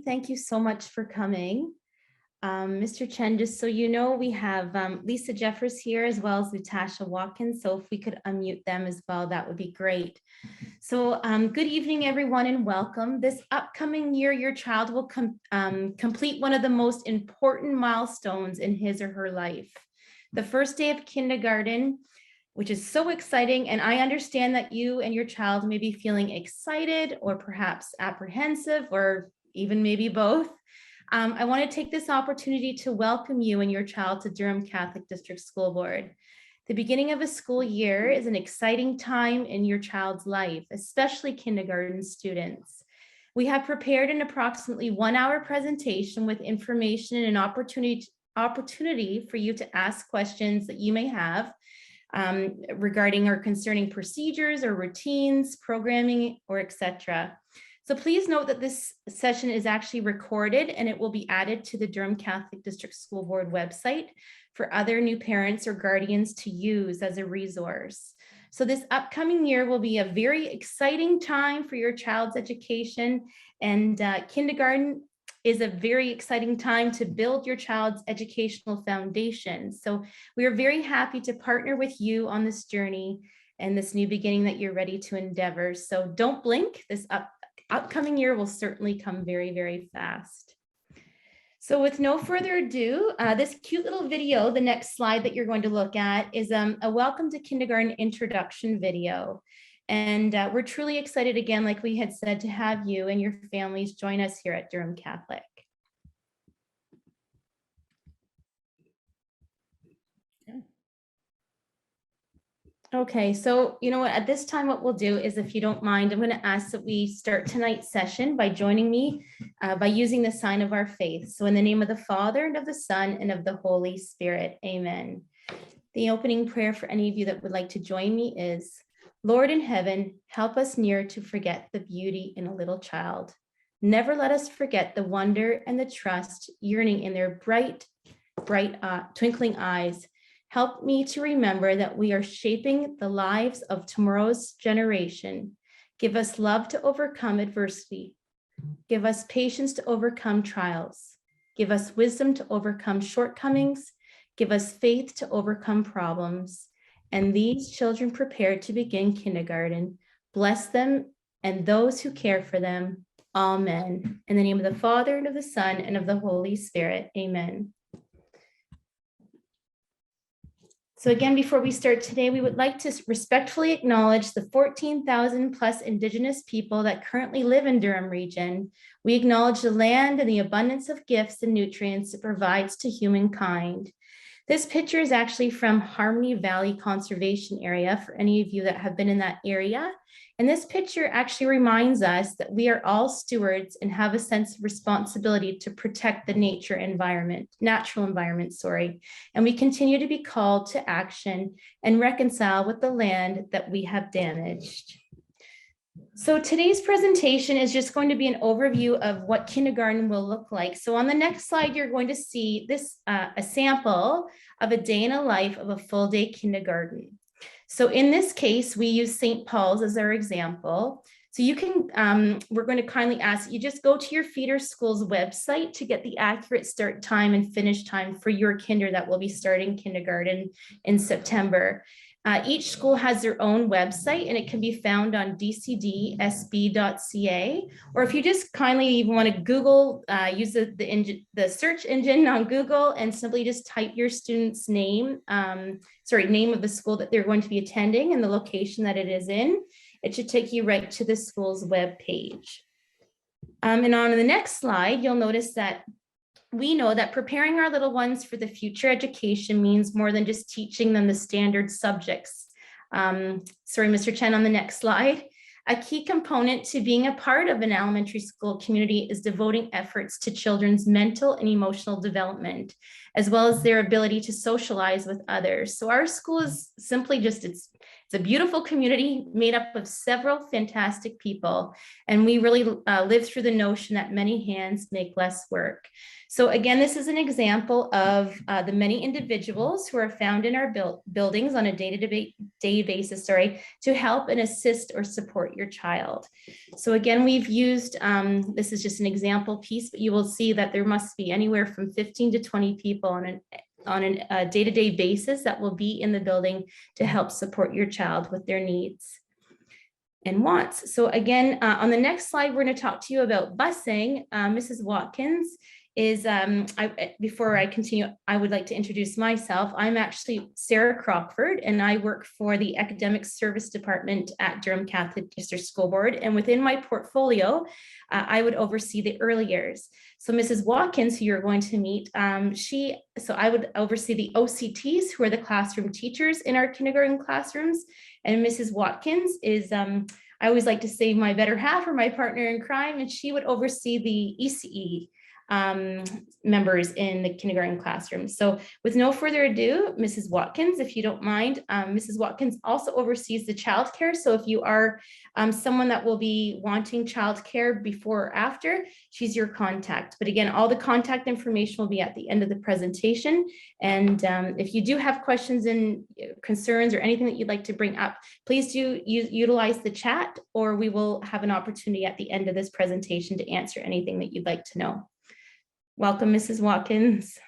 Thank you so much for coming. Mr. Chen, just so you know, we have Lisa Jeffers here as well as Natasha Watkins. So if we could unmute them as well, that would be great. So good evening, everyone, and welcome. This upcoming year, your child will complete one of the most important milestones in his or her life. The first day of kindergarten, which is so exciting. And I understand that you and your child may be feeling excited or perhaps apprehensive or even maybe both. I want to take this opportunity to welcome you and your child to Durham Catholic District School Board. The beginning of a school year is an exciting time in your child's life, especially kindergarten students. We have prepared an approximately 1-hour presentation with information and an opportunity for you to ask questions that you may have regarding or concerning procedures or routines, programming, or etc. So please note that this session is actually recorded and it will be added to the Durham Catholic District School Board website for other new parents or guardians to use as a resource. So this upcoming year will be a very exciting time for your child's education, and kindergarten is a very exciting time to build your child's educational foundation. So we are very happy to partner with you on this journey and this new beginning that you're ready to endeavor. So don't blink, this upcoming year will certainly come very, very fast. So with no further ado, this cute little video, the next slide that you're going to look at is a welcome to kindergarten introduction video. And we're truly excited again, like we had said, to have you and your families join us here at Durham Catholic. Okay, so you know what, at this time, what we'll do is, if you don't mind, I'm going to ask that we start tonight's session by joining me by using the sign of our faith. So in the name of the Father and of the Son and of the Holy Spirit, amen. The opening prayer for any of you that would like to join me is, Lord in heaven, help us near to forget the beauty in a little child. Never let us forget the wonder and the trust yearning in their bright, twinkling eyes. Help me to remember that we are shaping the lives of tomorrow's generation. Give us love to overcome adversity. Give us patience to overcome trials. Give us wisdom to overcome shortcomings. Give us faith to overcome problems. And these children prepared to begin kindergarten, bless them and those who care for them. Amen. In the name of the Father and of the Son and of the Holy Spirit. Amen. So again, before we start today, we would like to respectfully acknowledge the 14,000 plus Indigenous people that currently live in Durham region. We acknowledge the land and the abundance of gifts and nutrients it provides to humankind. This picture is actually from Harmony Valley Conservation Area, for any of you that have been in that area. And this picture actually reminds us that we are all stewards and have a sense of responsibility to protect the natural environment. And we continue to be called to action and reconcile with the land that we have damaged. So today's presentation is just going to be an overview of what kindergarten will look like. So on the next slide, you're going to see this a sample of a day in a life of a full day kindergarten. So in this case, we use St. Paul's as our example. So you can, we're going to kindly ask that you just go to your feeder school's website to get the accurate start time and finish time for your kinder that will be starting kindergarten in September. Each school has their own website and it can be found on dcdsb.ca, or if you just kindly even want to Google, use the search engine on Google and simply just type your student's name, name of the school that they're going to be attending and the location that it is in. It should take you right to the school's web page. And on the next slide, you'll notice that we know that preparing our little ones for the future education means more than just teaching them the standard subjects. Mr. Chen, on the next slide. A key component to being a part of an elementary school community is devoting efforts to children's mental and emotional development, as well as their ability to socialize with others. So our school is simply just, It's a beautiful community made up of several fantastic people. And we really live through the notion that many hands make less work. So again, this is an example of the many individuals who are found in our buildings on a day-to-day basis, to help and assist or support your child. So again, we've used, this is just an example piece, but you will see that there must be anywhere from 15 to 20 people on a day-to-day basis that will be in the building to help support your child with their needs and wants. So again, on the next slide, we're going to talk to you about busing. Mrs. Watkins is, before I continue, I would like to introduce myself. I'm actually Sarah Crockford, and I work for the Academic Service Department at Durham Catholic District School Board. And within my portfolio, I would oversee the early years. So Mrs. Watkins, who you're going to meet, so I would oversee the OCTs, who are the classroom teachers in our kindergarten classrooms. And Mrs. Watkins is, I always like to say, my better half or my partner in crime, and she would oversee the ECE members in the kindergarten classroom. So with no further ado, Mrs. Watkins, if you don't mind, Mrs. Watkins also oversees the childcare. So if you are someone that will be wanting childcare before or after, she's your contact. But again, all the contact information will be at the end of the presentation. And if you do have questions and concerns or anything that you'd like to bring up, please do utilize the chat, or we will have an opportunity at the end of this presentation to answer anything that you'd like to know. Welcome, Mrs. Watkins.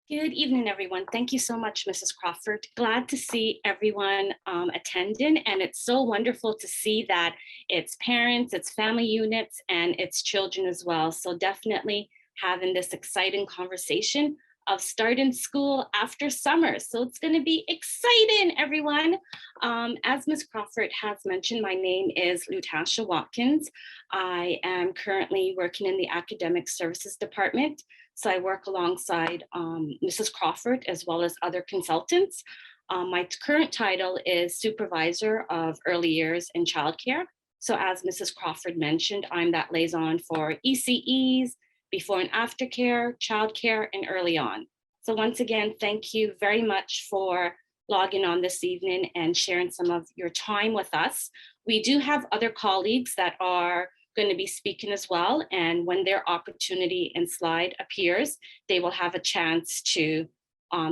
Good evening, everyone. Thank you so much, Mrs. Crawford. Glad to see everyone attending, and it's so wonderful to see that it's parents, it's family units, and it's children as well. So definitely having this exciting conversation of starting school after summer. So it's going to be exciting, everyone. As Ms. Crawford has mentioned, my name is Lutasha Watkins. I am currently working in the Academic Services Department. So I work alongside Mrs. Crawford as well as other consultants. My current title is Supervisor of Early Years and Childcare. So as Mrs. Crawford mentioned, I'm that liaison for ECEs, before and after care, childcare, and early on. So once again, thank you very much for logging on this evening and sharing some of your time with us. We do have other colleagues that are going to be speaking as well. And when their opportunity and slide appears, they will have a chance to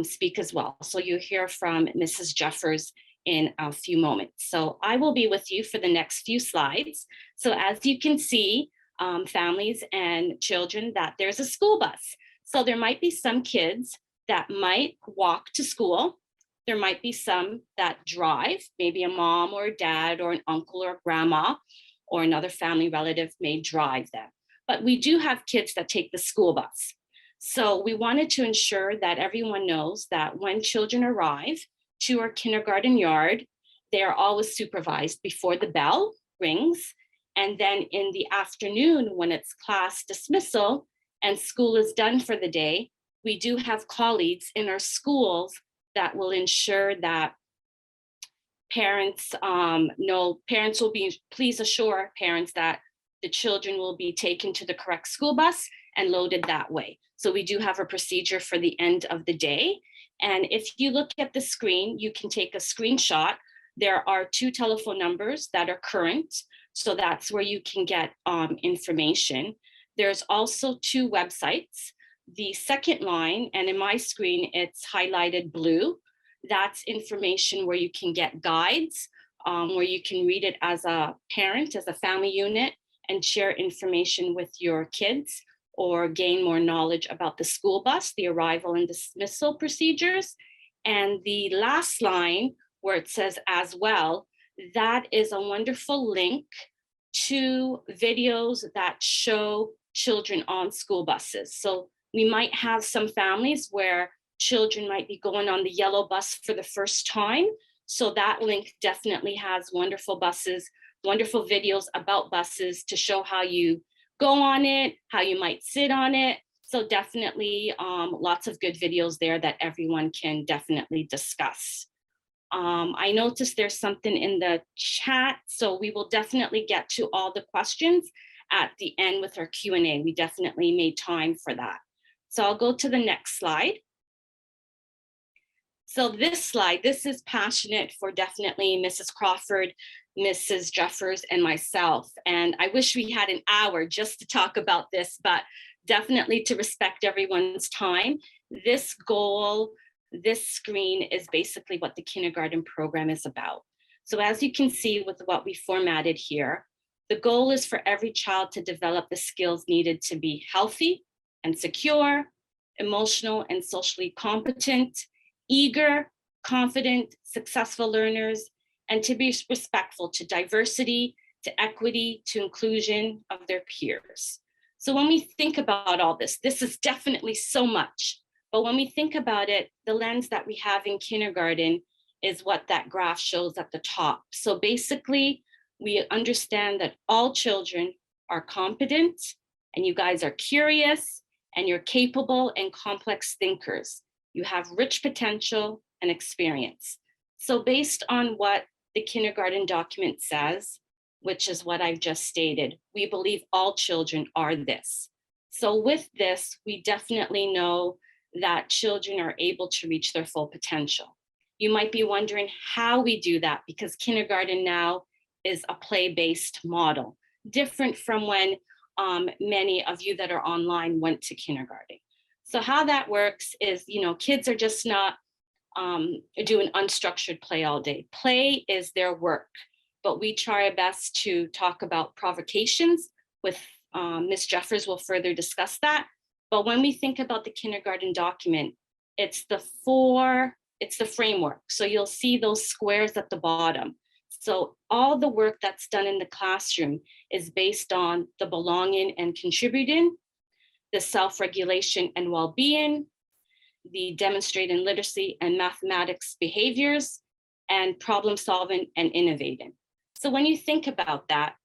speak as well. So you'll hear from Mrs. Jeffers in a few moments. So I will be with you for the next few slides. So as you can see, families and children, that there's a school bus. So there might be some kids that might walk to school. There might be some that drive, maybe a mom or a dad or an uncle or a grandma or another family relative may drive them. But we do have kids that take the school bus. So we wanted to ensure that everyone knows that when children arrive to our kindergarten yard, they are always supervised before the bell rings. And then in the afternoon, when it's class dismissal and school is done for the day, we do have colleagues in our schools that will ensure that parents will be, please assure parents that the children will be taken to the correct school bus and loaded that way. So we do have a procedure for the end of the day. And if you look at the screen, you can take a screenshot. There are 2 telephone numbers that are current. So that's where you can get information. There's also 2 websites. The second line, and in my screen, it's highlighted blue. That's information where you can get guides, where you can read it as a parent, as a family unit, and share information with your kids or gain more knowledge about the school bus, the arrival and dismissal procedures. And the last line where it says as well, that is a wonderful link to videos that show children on school buses. So we might have some families where children might be going on the yellow bus for the first time. So that link definitely has wonderful buses, wonderful videos about buses to show how you go on it, how you might sit on it. So definitely lots of good videos there that everyone can definitely discuss. I noticed there's something in the chat, so we will definitely get to all the questions at the end with our Q&A. We definitely made time for that. So I'll go to the next slide. So this slide, this is passionate for definitely Mrs. Crawford, Mrs. Jeffers, and myself. And I wish we had an hour just to talk about this, but definitely to respect everyone's time. This goal, this screen is basically what the kindergarten program is about. So as you can see with what we formatted here, the goal is for every child to develop the skills needed to be healthy and secure, emotional and socially competent, eager, confident, successful learners, and to be respectful to diversity, to equity, to inclusion of their peers. So when we think about all this, this is definitely so much. But when we think about it, the lens that we have in kindergarten is what that graph shows at the top. So basically, we understand that all children are competent, and you guys are curious, and you're capable and complex thinkers. You have rich potential and experience. So based on what the kindergarten document says, which is what I've just stated, we believe all children are this. So with this, we definitely know that children are able to reach their full potential. You might be wondering how we do that, because kindergarten now is a play-based model, different from when many of you that are online went to kindergarten. So how that works is, kids are just not doing unstructured play all day. Play is their work, but we try our best to talk about provocations with Ms. Jeffers will further discuss that. But when we think about the kindergarten document, it's the framework. So you'll see those squares at the bottom. So all the work that's done in the classroom is based on the belonging and contributing, the self-regulation and well-being, the demonstrating literacy and mathematics behaviors, and problem solving and innovating. So when you think about that,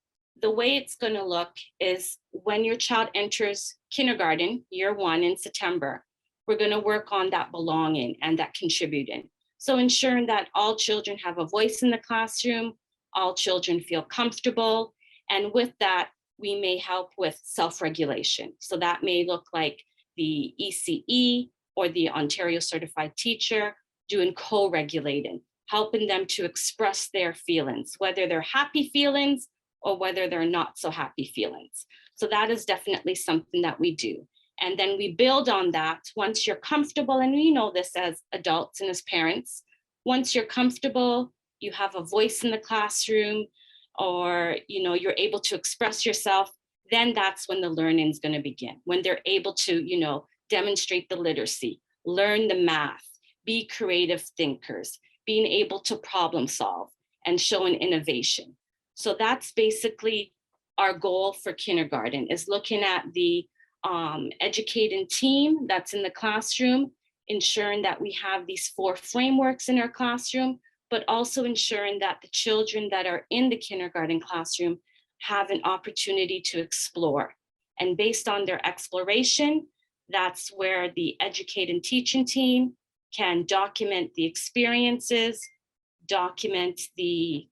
the way it's going to look is when your child enters kindergarten, year 1 in September, we're going to work on that belonging and that contributing. So ensuring that all children have a voice in the classroom, all children feel comfortable, and with that, we may help with self-regulation. So that may look like the ECE or the Ontario Certified Teacher doing co-regulating, helping them to express their feelings, whether they're happy feelings or whether they're not so happy feelings. So that is definitely something that we do. And then we build on that once you're comfortable, and we know this as adults and as parents, once you're comfortable, you have a voice in the classroom, or you're able to express yourself, then that's when the learning is going to begin. When they're able to demonstrate the literacy, learn the math, be creative thinkers, being able to problem solve and show an innovation. So that's basically our goal for kindergarten, is looking at the educating team that's in the classroom, ensuring that we have these 4 frameworks in our classroom, but also ensuring that the children that are in the kindergarten classroom have an opportunity to explore. And based on their exploration, that's where the educate and teaching team can document the experiences, document the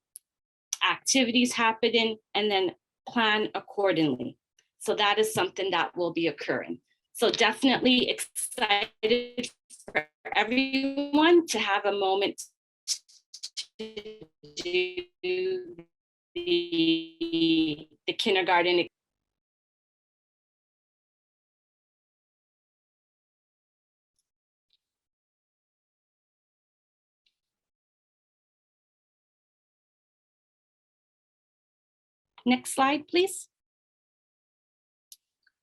activities happening, and then plan accordingly. So that is something that will be occurring. So definitely excited for everyone to have a moment to do the kindergarten. Next slide, please.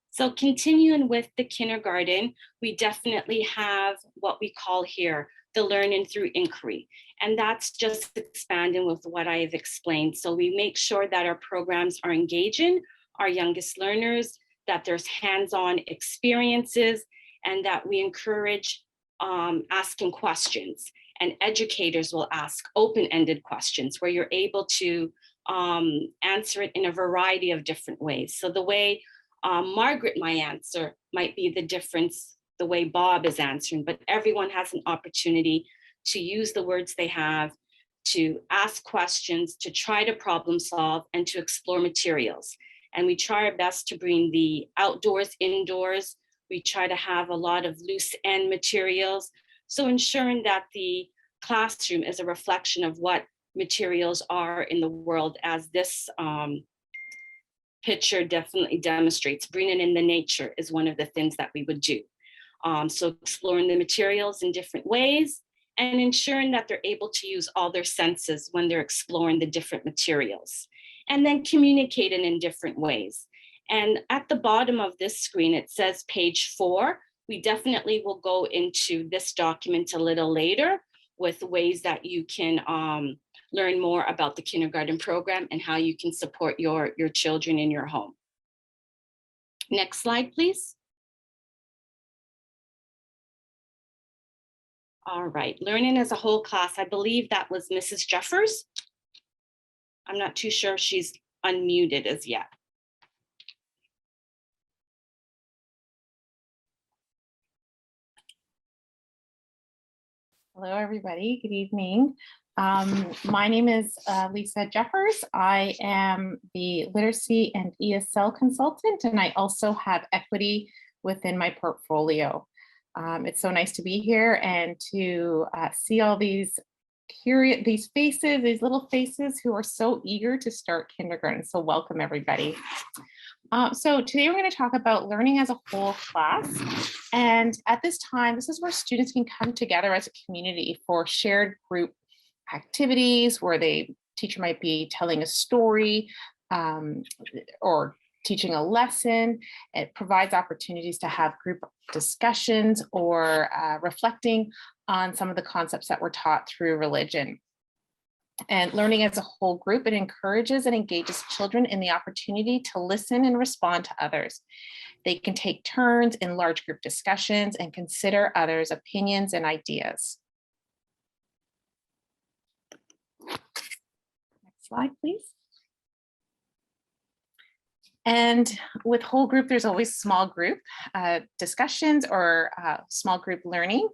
So continuing with the kindergarten, we definitely have what we call here the learning through inquiry. And that's just expanding with what I have explained. So we make sure that our programs are engaging our youngest learners, that there's hands-on experiences, and that we encourage asking questions. And educators will ask open-ended questions where you're able to answer it in a variety of different ways. So the way Margaret might answer might be the difference the way Bob is answering, but everyone has an opportunity to use the words they have, to ask questions, to try to problem solve, and to explore materials. And we try our best to bring the outdoors, indoors. We try to have a lot of loose end materials So ensuring that the classroom is a reflection of what materials are in the world, as this picture definitely demonstrates. Bringing in the nature is one of the things that we would do. So exploring the materials in different ways and ensuring that they're able to use all their senses when they're exploring the different materials, and then communicating in different ways. And at the bottom of this screen, it says page 4. We definitely will go into this document a little later with ways that you can learn more about the kindergarten program and how you can support your children in your home. Next slide, please. All right, learning as a whole class. I believe that was Mrs. Jeffers. I'm not too sure if she's unmuted as yet. Hello, everybody. Good evening. My name is Lisa Jeffers. I am the literacy and ESL consultant, and I also have equity within my portfolio. It's so nice to be here and to see all these faces, these little faces who are so eager to start kindergarten. So welcome, everybody. So today we're going to talk about learning as a whole class. And at this time, this is where students can come together as a community for shared group activities where the teacher might be telling a story or teaching a lesson. It provides opportunities to have group discussions or reflecting on some of the concepts that were taught through religion. And learning as a whole group, it encourages and engages children in the opportunity to listen and respond to others. They can take turns in large group discussions and consider others' opinions and ideas. Next slide, please. And with whole group, there's always small group discussions or small group learning.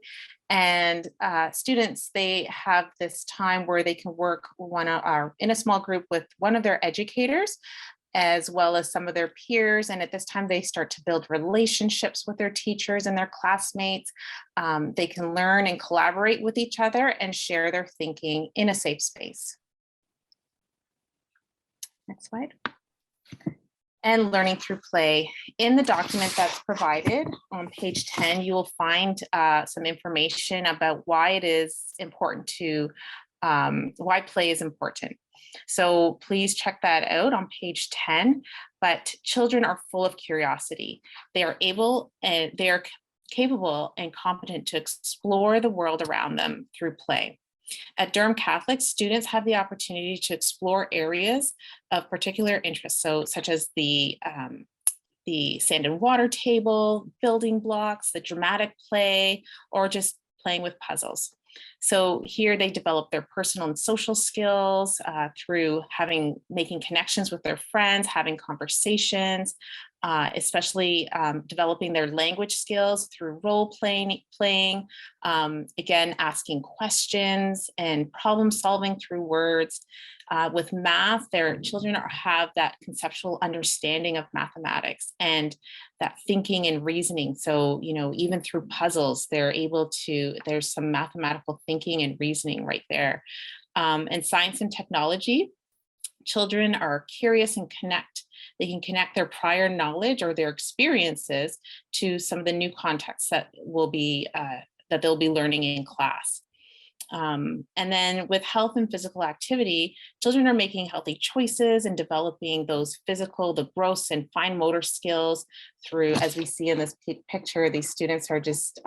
And students, they have this time where they can work in a small group with one of their educators, as well as some of their peers. And at this time, they start to build relationships with their teachers and their classmates. They can learn and collaborate with each other and share their thinking in a safe space. Next slide. And learning through play. In the document that's provided on page 10, you will find some information about why it is important to, why play is important. So please check that out on page 10. But children are full of curiosity. They are able and they are capable and competent to explore the world around them through play. At Durham Catholic, students have the opportunity to explore areas of particular interest, such as the sand and water table, building blocks, the dramatic play, or just playing with puzzles. So here they develop their personal and social skills through making connections with their friends, having conversations, especially developing their language skills through role playing, again, asking questions and problem solving through words. With math, their children have that conceptual understanding of mathematics and that thinking and reasoning. So, even through puzzles, there's some mathematical thinking and reasoning right there. And science and technology, children are curious and they can connect their prior knowledge or their experiences to some of the new contexts that they'll be learning in class. And then with health and physical activity, children are making healthy choices and developing those the gross and fine motor skills through, as we see in this picture, these students are just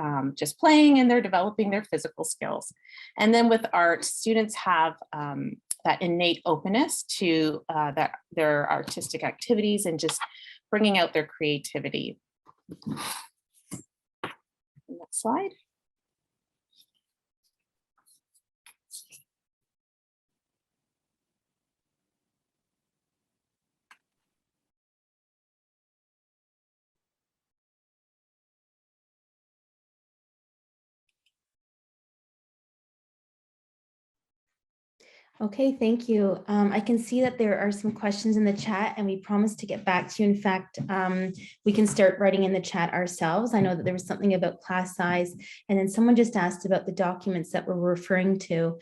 playing and they're developing their physical skills. And then with art, students have that innate openness to their artistic activities and just bringing out their creativity. Next slide. Okay, thank you. I can see that there are some questions in the chat and we promised to get back to you. In fact, we can start writing in the chat ourselves. I know that there was something about class size, and then someone just asked about the documents that we're referring to.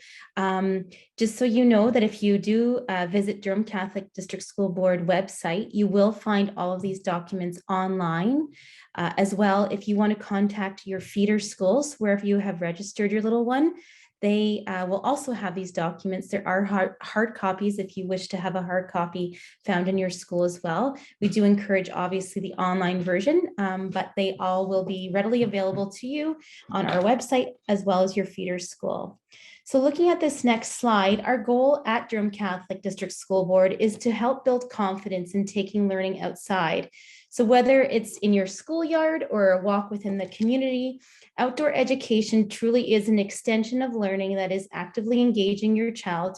Just so you know that if you do visit Durham Catholic District School Board website, you will find all of these documents online. As well, if you want to contact your feeder schools, wherever you have registered your little one, they will also have these documents. There are hard copies if you wish to have a hard copy found in your school as well. We do encourage obviously the online version, but they all will be readily available to you on our website as well as your feeder school. So looking at this next slide, our goal at Durham Catholic District School Board is to help build confidence in taking learning outside. So whether it's in your schoolyard or a walk within the community, outdoor education truly is an extension of learning that is actively engaging your child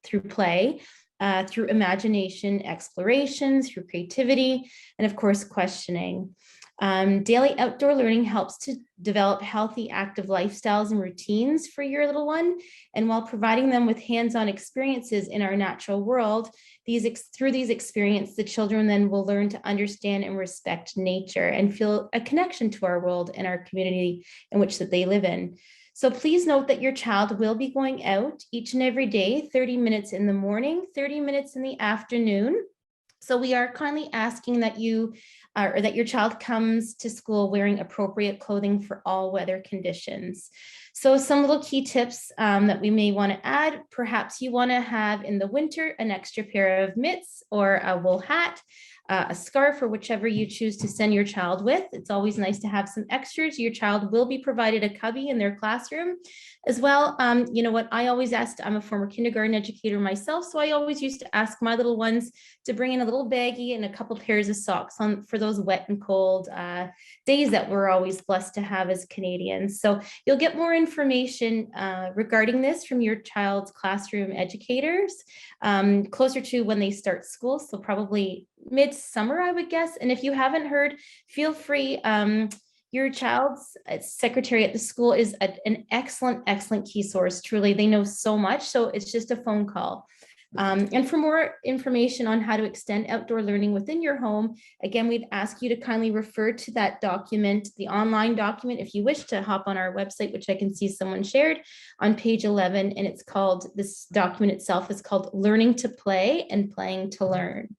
through play, through imagination, exploration, through creativity, and of course, questioning. Daily outdoor learning helps to develop healthy, active lifestyles and routines for your little one. And while providing them with hands-on experiences in our natural world, through these experiences, the children then will learn to understand and respect nature and feel a connection to our world and our community in which that they live in. So please note that your child will be going out each and every day, 30 minutes in the morning, 30 minutes in the afternoon. So we are kindly asking that you or that your child comes to school wearing appropriate clothing for all weather conditions. So some little key tips that we may want to add, perhaps you want to have in the winter an extra pair of mitts or a wool hat, a scarf, or whichever you choose to send your child with. It's always nice to have some extras. Your child will be provided a cubby in their classroom as well. You know what, I always asked, I'm a former kindergarten educator myself, so I always used to ask my little ones to bring in a little baggie and a couple pairs of socks for those wet and cold days that we're always blessed to have as Canadians. So you'll get more information regarding this from your child's classroom educators closer to when they start school, so probably mid-summer, I would guess. And if you haven't heard, feel free. Your child's secretary at the school is an excellent key source. Truly, they know so much. So it's just a phone call. And for more information on how to extend outdoor learning within your home, again, we'd ask you to kindly refer to that document, the online document, if you wish to hop on our website, which I can see someone shared on page 11. And it's called, this document itself is called Learning to Play and Playing to Learn.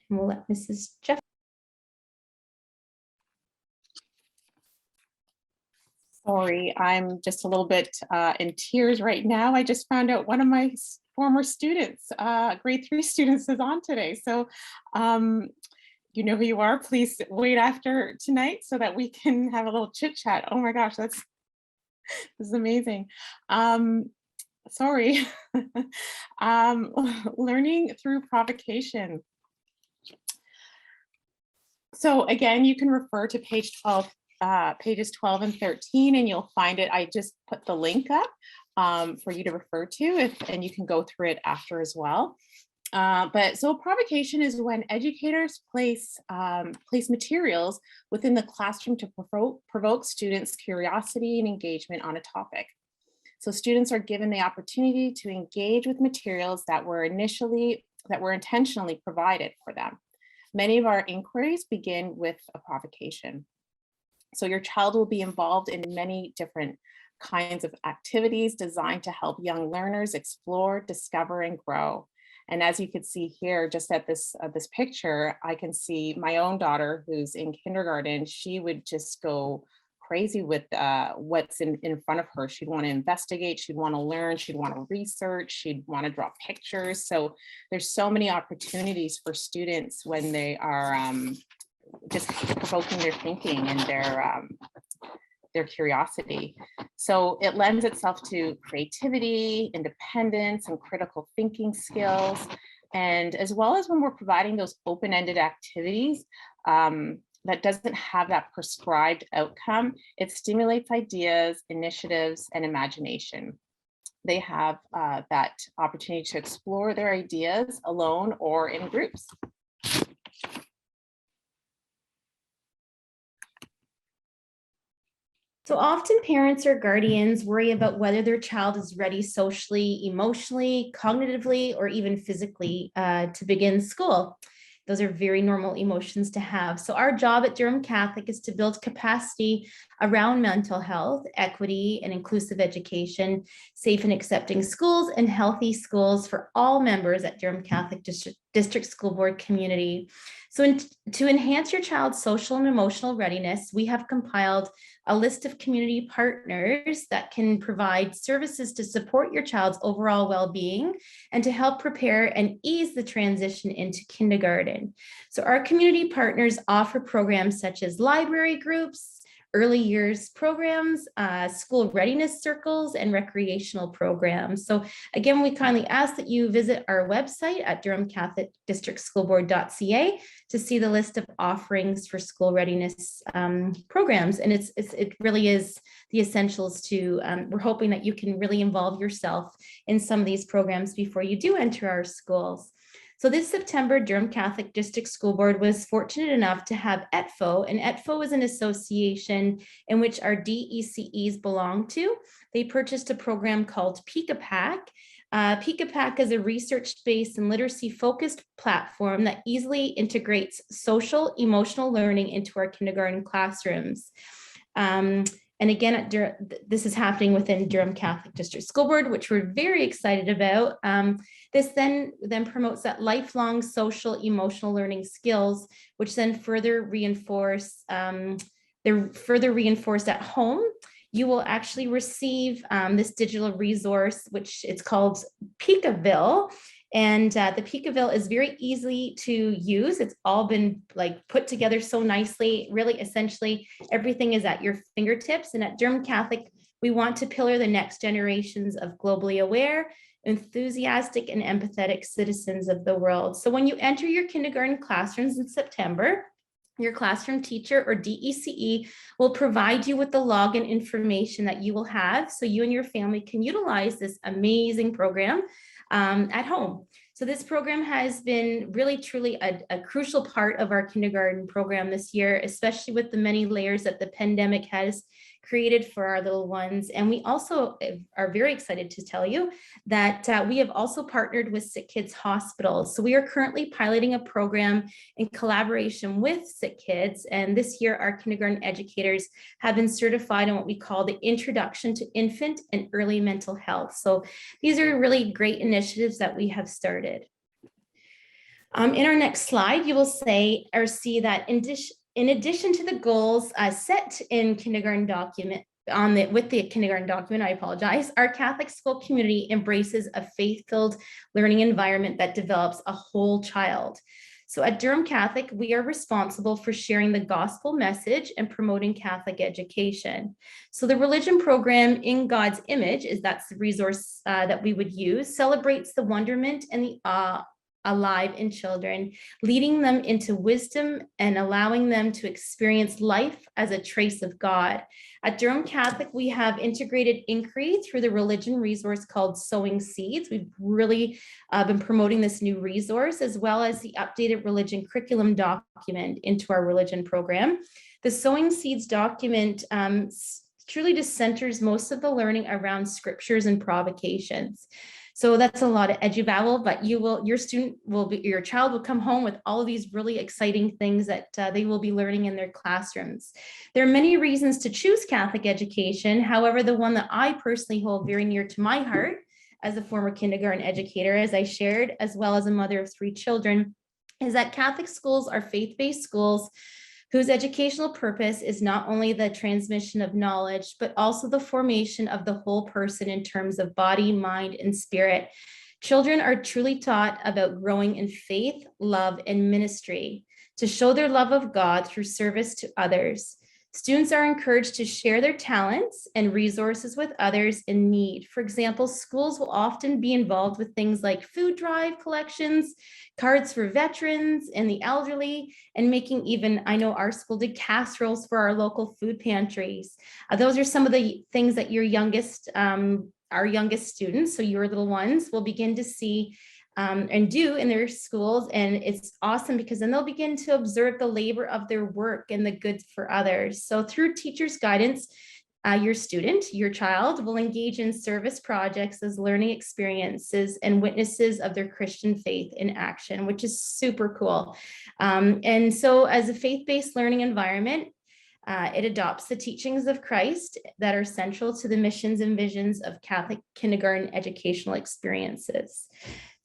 And we'll let Mrs. Jeff. Sorry, I'm just a little bit in tears right now. I just found out one of my former students, grade 3 students, is on today. So you know who you are. Please wait after tonight so that we can have a little chit chat. Oh my gosh, this is amazing. Sorry. Learning through provocation. So again, you can refer to page 12, pages 12 and 13, and you'll find it. I just put the link up for you to refer to, and you can go through it after as well. But so provocation is when educators place materials within the classroom to provoke students' curiosity and engagement on a topic. So students are given the opportunity to engage with materials that were intentionally provided for them. Many of our inquiries begin with a provocation. So your child will be involved in many different kinds of activities designed to help young learners explore, discover, and grow. And as you can see here, just at this picture, I can see my own daughter who's in kindergarten. She would just go crazy with what's in front of her. She'd want to investigate, she'd want to learn, she'd want to research, she'd want to draw pictures. So there's so many opportunities for students when they are just provoking their thinking and their curiosity. So it lends itself to creativity, independence, and critical thinking skills. And as well as when we're providing those open-ended activities that doesn't have that prescribed outcome, it stimulates ideas, initiatives, and imagination. They have that opportunity to explore their ideas alone or in groups. So often parents or guardians worry about whether their child is ready socially, emotionally, cognitively, or even physically to begin school. Those are very normal emotions to have. So our job at Durham Catholic is to build capacity around mental health, equity, and inclusive education, safe and accepting schools, and healthy schools for all members at Durham Catholic District School Board community. So to enhance your child's social and emotional readiness, we have compiled a list of community partners that can provide services to support your child's overall well-being and to help prepare and ease the transition into kindergarten. So our community partners offer programs such as library groups, early years programs, school readiness circles, and recreational programs. So again, we kindly ask that you visit our website at durhamcatholicdistrictschoolboard.ca to see the list of offerings for school readiness programs. And it really is the essentials to, we're hoping that you can really involve yourself in some of these programs before you do enter our schools. So this September, Durham Catholic District School Board was fortunate enough to have ETFO, and ETFO is an association in which our DECEs belong to. They purchased a program called Pikapak. Pikapak is a research-based and literacy-focused platform that easily integrates social, emotional learning into our kindergarten classrooms. And again, this is happening within Durham Catholic District School Board, which we're very excited about. This then promotes that lifelong social emotional learning skills, which then further reinforce, they're further reinforced at home. You will actually receive this digital resource, which it's called Pikaville. And the Pikaville is very easy to use. It's all been like put together so nicely. Really, essentially, everything is at your fingertips. And at Durham Catholic, we want to pillar the next generations of globally aware, enthusiastic, and empathetic citizens of the world. So when you enter your kindergarten classrooms in September, your classroom teacher or DECE will provide you with the login information that you will have so you and your family can utilize this amazing program at home. So this program has been really, truly a crucial part of our kindergarten program this year, especially with the many layers that the pandemic has created for our little ones. And we also are very excited to tell you that we have also partnered with Sick Kids Hospitals. So we are currently piloting a program in collaboration with Sick Kids. And this year, our kindergarten educators have been certified in what we call the Introduction to Infant and Early Mental Health. So these are really great initiatives that we have started. In our next slide, you will see that in addition to the goals set in kindergarten document with the kindergarten document, I apologize, our Catholic school community embraces a faith-filled learning environment that develops a whole child. So at Durham Catholic, we are responsible for sharing the gospel message and promoting Catholic education. So the religion program In God's Image, that's the resource that we would use, celebrates the wonderment and the awe alive in children, leading them into wisdom and allowing them to experience life as a trace of God. At Durham Catholic, we have integrated inquiry through the religion resource called Sowing Seeds. We've really been promoting this new resource, as well as the updated religion curriculum document into our religion program. The Sowing Seeds document truly just centers most of the learning around scriptures and provocations. So that's a lot of edubabble, but your child will come home with all of these really exciting things that they will be learning in their classrooms. There are many reasons to choose Catholic education. However, the one that I personally hold very near to my heart as a former kindergarten educator, as I shared, as well as a mother of 3 children, is that Catholic schools are faith-based schools whose educational purpose is not only the transmission of knowledge, but also the formation of the whole person in terms of body, mind, and spirit. Children are truly taught about growing in faith, love, and ministry to show their love of God through service to others. Students are encouraged to share their talents and resources with others in need. For example, schools will often be involved with things like food drive collections, cards for veterans and the elderly, and making even, I know our school did casseroles for our local food pantries. Those are some of the things that our youngest students, so your little ones, will begin to see and do in their schools. And it's awesome because then they'll begin to observe the labor of their work and the goods for others. So through teachers' guidance, your student, your child, will engage in service projects as learning experiences and witnesses of their Christian faith in action, which is super cool. And so as a faith-based learning environment, it adopts the teachings of Christ that are central to the missions and visions of Catholic kindergarten educational experiences.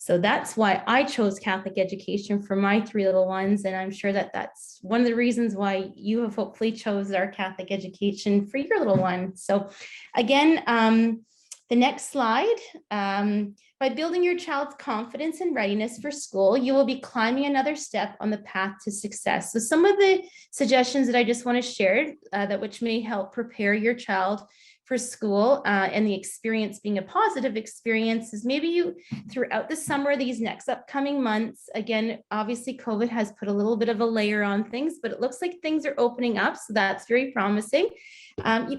So that's why I chose Catholic education for my 3 little ones. And I'm sure that that's one of the reasons why you have hopefully chose our Catholic education for your little one. So again, the next slide, by building your child's confidence and readiness for school, you will be climbing another step on the path to success. So some of the suggestions that I just want to share that which may help prepare your child for school and the experience being a positive experience is maybe you throughout the summer, these next upcoming months, again, obviously COVID has put a little bit of a layer on things, but it looks like things are opening up. So that's very promising.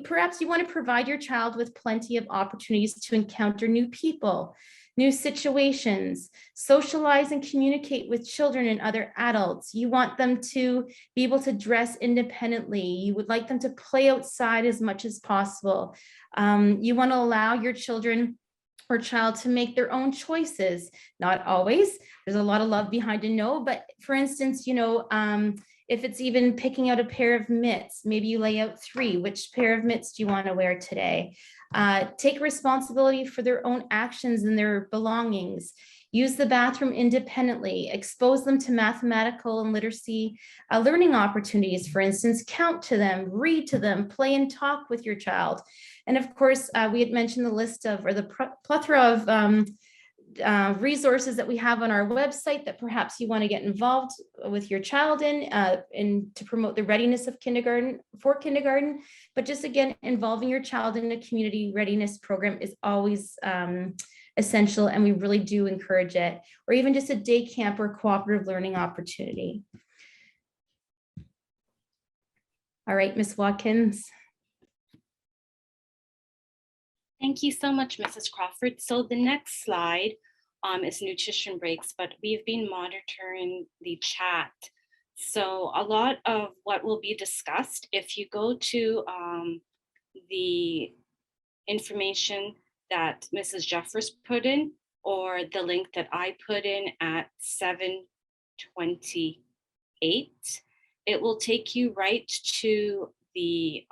Perhaps you want to provide your child with plenty of opportunities to encounter new people, new situations, socialize and communicate with children and other adults. You want them to be able to dress independently. You would like them to play outside as much as possible. You want to allow your children or child to make their own choices. Not always. There's a lot of love behind a no, but for instance, if it's even picking out a pair of mitts, maybe you lay out 3. Which pair of mitts do you want to wear today? Take responsibility for their own actions and their belongings. Use the bathroom independently. Expose them to mathematical and literacy learning opportunities. For instance, count to them, read to them, play and talk with your child. And of course, we had mentioned the list of, or the plethora of resources that we have on our website that perhaps you want to get involved with your child in to promote the readiness of kindergarten. But just again, involving your child in a community readiness program is always essential, and we really do encourage it, or even just a day camp or cooperative learning opportunity. All right, Ms. Watkins. Thank you so much, Mrs. Crawford. So the next slide is nutrition breaks, but we've been monitoring the chat. So a lot of what will be discussed, if you go to the information that Mrs. Jeffers put in, or the link that I put in at 7:28, it will take you right to the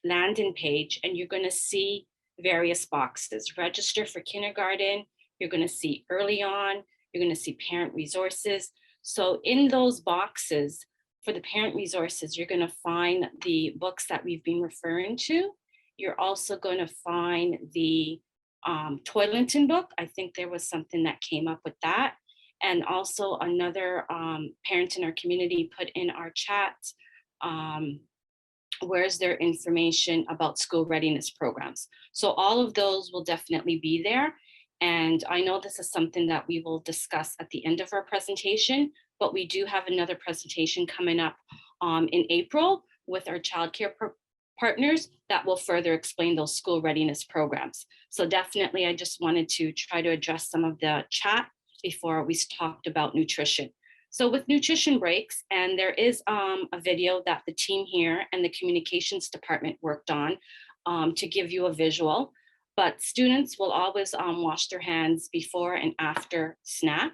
landing page, and you're going to see various boxes. Register for kindergarten, you're going to see early on, you're going to see parent resources. So in those boxes for the parent resources, you're going to find the books that we've been referring to. You're also going to find the Toilenton book. I think there was something that came up with that. And also another parent in our community put in our chat, where's their information about school readiness programs. So all of those will definitely be there. And I know this is something that we will discuss at the end of our presentation, but we do have another presentation coming up in April with our childcare partners that will further explain those school readiness programs. So definitely, I just wanted to try to address some of the chat before we talked about nutrition. So with nutrition breaks, and there is a video that the team here and the communications department worked on to give you a visual, but students will always wash their hands before and after snack,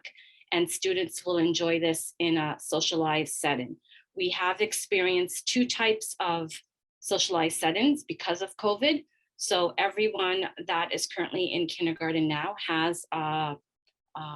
and students will enjoy this in a socialized setting. We have experienced 2 types of socialized settings because of COVID. So everyone that is currently in kindergarten now has a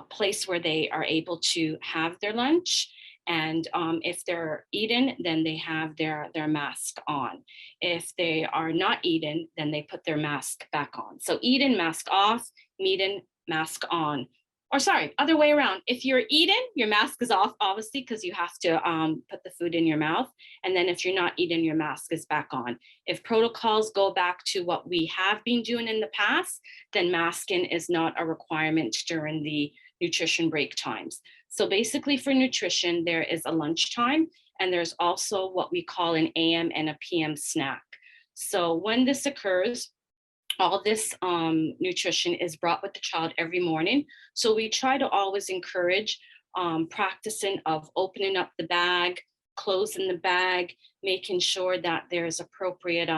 place where they are able to have their lunch. And if they're eating, then they have their mask on. If they are not eating, then they put their mask back on. So eating, mask off, meeting, mask on. Or sorry, other way around. If you're eating, your mask is off, obviously, because you have to put the food in your mouth. And then if you're not eating, your mask is back on. If protocols go back to what we have been doing in the past, then masking is not a requirement during the nutrition break times. So basically for nutrition, there is a lunch time, and there's also what we call an AM and a PM snack. So when this occurs, all this nutrition is brought with the child every morning. So we try to always encourage practicing of opening up the bag, clothes in the bag, making sure that there's appropriate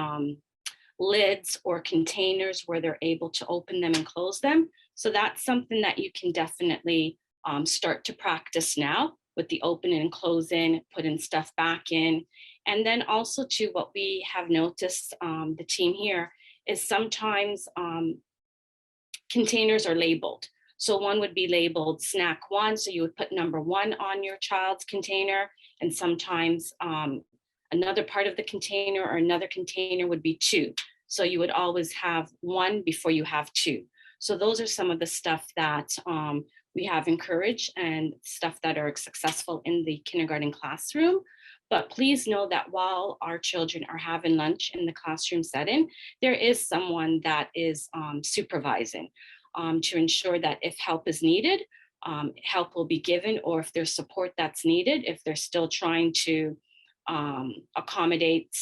lids or containers where they're able to open them and close them. So that's something that you can definitely start to practice now with the opening and closing, putting stuff back in. And then also too, what we have noticed, the team here, is sometimes containers are labeled. So one would be labeled snack 1, so you would put number 1 on your child's container, and sometimes another part of the container or another container would be 2. So you would always have 1 before you have 2. So those are some of the stuff that we have encouraged and stuff that are successful in the kindergarten classroom. But please know that while our children are having lunch in the classroom setting, there is someone that is supervising to ensure that if help is needed, help will be given, or if there's support that's needed, if they're still trying to accommodate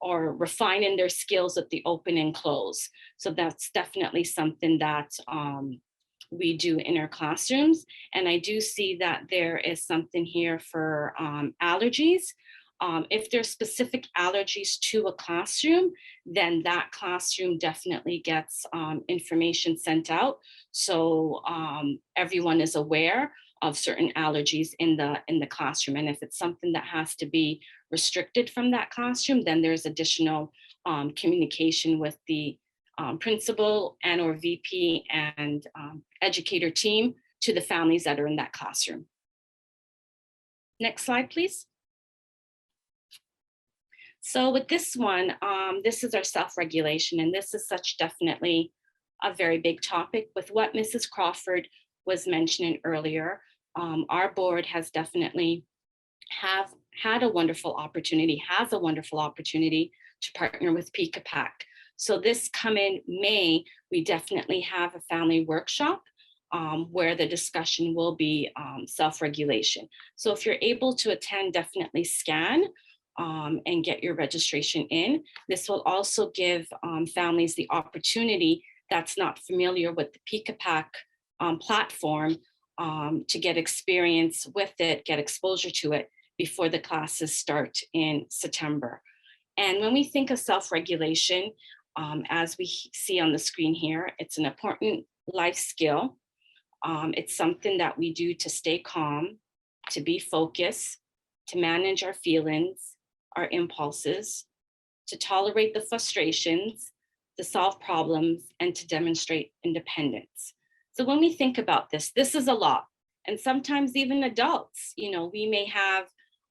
or refining their skills at the open and close. So that's definitely something that we do in our classrooms. And I do see that there is something here for allergies. If there's specific allergies to a classroom, then that classroom definitely gets information sent out. So everyone is aware of certain allergies in the classroom. And if it's something that has to be restricted from that classroom, then there's additional communication with the principal and or VP and educator team to the families that are in that classroom. Next slide, please. So with this one, this is our self-regulation, and this is such definitely a very big topic. With what Mrs. Crawford was mentioning earlier, our board has definitely has a wonderful opportunity to partner with Pikapak. So this coming May, we definitely have a family workshop where the discussion will be self-regulation. So if you're able to attend, definitely scan and get your registration in. This will also give families the opportunity that's not familiar with the Pikapak platform to get experience with it, get exposure to it before the classes start in September. And when we think of self-regulation, as we see on the screen here, it's an important life skill. It's something that we do to stay calm, to be focused, to manage our feelings, our impulses, to tolerate the frustrations, to solve problems, and to demonstrate independence. So when we think about this, this is a lot. And sometimes even adults, we may have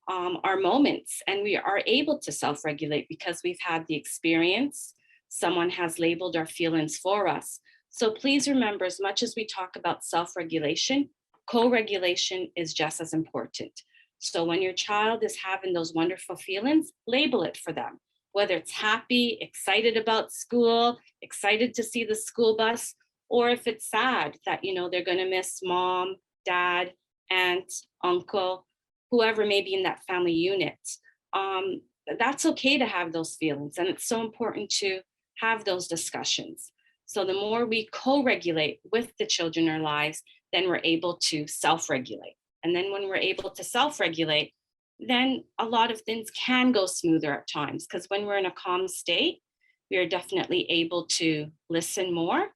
our moments and we are able to self-regulate because we've had the experience. Someone has labeled our feelings for us. So please remember, as much as we talk about self-regulation, co-regulation is just as important. So when your child is having those wonderful feelings, label it for them, whether it's happy, excited about school, excited to see the school bus, or if it's sad that, they're going to miss mom, dad, aunt, uncle, whoever may be in that family unit. That's okay to have those feelings. And it's so important to have those discussions. So the more we co-regulate with the children in our lives, then we're able to self-regulate. And then when we're able to self-regulate, then a lot of things can go smoother at times, because when we're in a calm state, we are definitely able to listen more.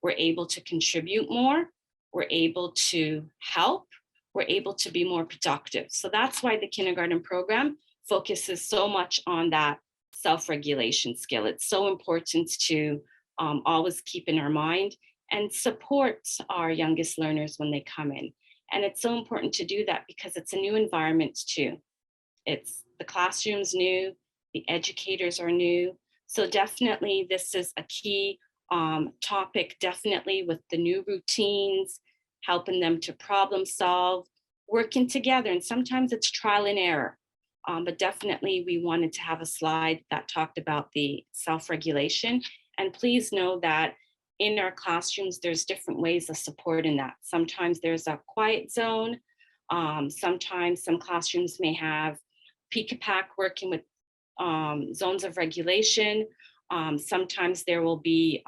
We're able to contribute more. We're able to help. We're able to be more productive. So that's why the kindergarten program focuses so much on that self-regulation skill. It's so important to always keep in our mind and support our youngest learners when they come in. And it's so important to do that because it's a new environment too. It's the classroom's new, the educators are new. So definitely this is a key topic, definitely with the new routines, helping them to problem solve, working together. And sometimes it's trial and error. But definitely we wanted to have a slide that talked about the self-regulation. And please know that in our classrooms, there's different ways of supporting that. Sometimes there's a quiet zone. Sometimes some classrooms may have Pikapak working with zones of regulation. Sometimes there will be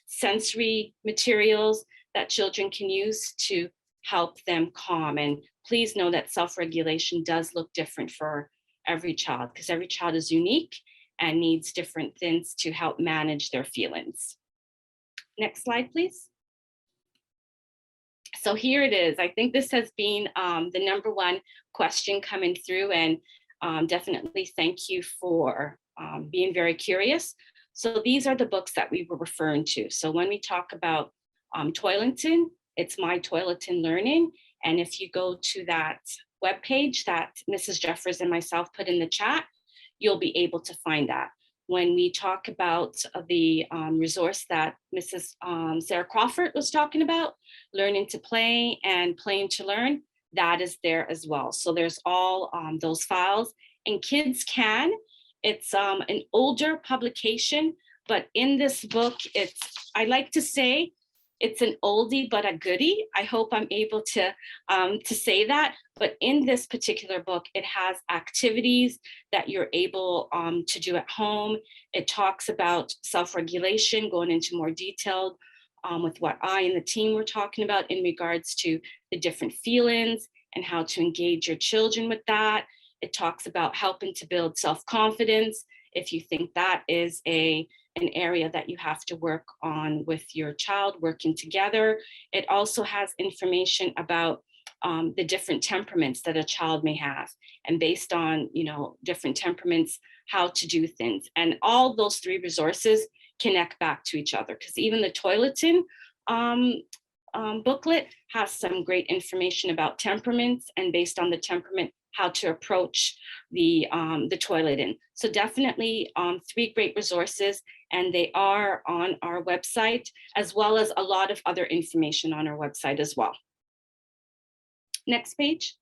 sensory materials that children can use to help them calm. And please know that self-regulation does look different for every child, because every child is unique and needs different things to help manage their feelings. Next slide, please. So here it is. I think this has been the number one question coming through, and definitely thank you for being very curious. So these are the books that we were referring to. So when we talk about Toileton, it's My Toileton Learning. And if you go to that webpage that Mrs. Jeffers and myself put in the chat, you'll be able to find that. When we talk about the resource that Mrs. Sarah Crawford was talking about, Learning to Play and Playing to Learn, that is there as well. So there's all those files, and kids can. It's an older publication, but in this book, I like to say, it's an oldie but a goodie. I hope I'm able to say that. But in this particular book, it has activities that you're able to do at home. It talks about self-regulation, going into more detail with what I and the team were talking about in regards to the different feelings and how to engage your children with that. It talks about helping to build self-confidence if you think that is an area that you have to work on with your child, working together. It also has information about the different temperaments that a child may have, and based on, different temperaments, how to do things. And all those three resources connect back to each other, because even the Toileton booklet has some great information about temperaments, and based on the temperament, how to approach the Toileton. So definitely three great resources, and they are on our website, as well as a lot of other information on our website as well. Next page.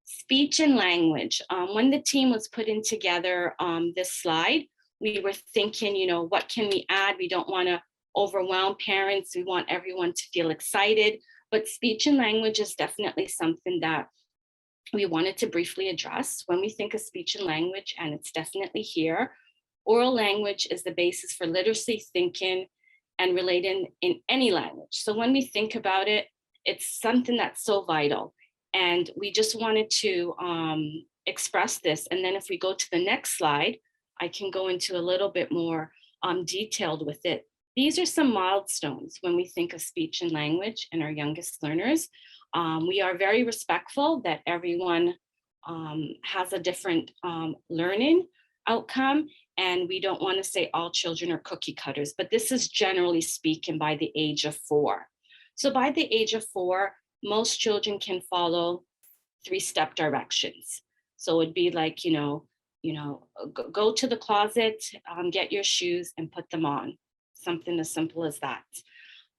Speech and language. When the team was putting together this slide, we were thinking, what can we add? We don't want to overwhelm parents. We want everyone to feel excited, but speech and language is definitely something that we wanted to briefly address. When we think of speech and language, and it's definitely here, oral language is the basis for literacy, thinking, and relating in any language. So when we think about it, it's something that's so vital. And we just wanted to express this. And then if we go to the next slide, I can go into a little bit more detailed with it. These are some milestones when we think of speech and language and our youngest learners. We are very respectful that everyone has a different learning outcome, and we don't want to say all children are cookie cutters, but this is generally speaking by the age of 4. So by the age of 4, most children can follow 3-step directions. So it'd be like, go to the closet, get your shoes and put them on. Something as simple as that.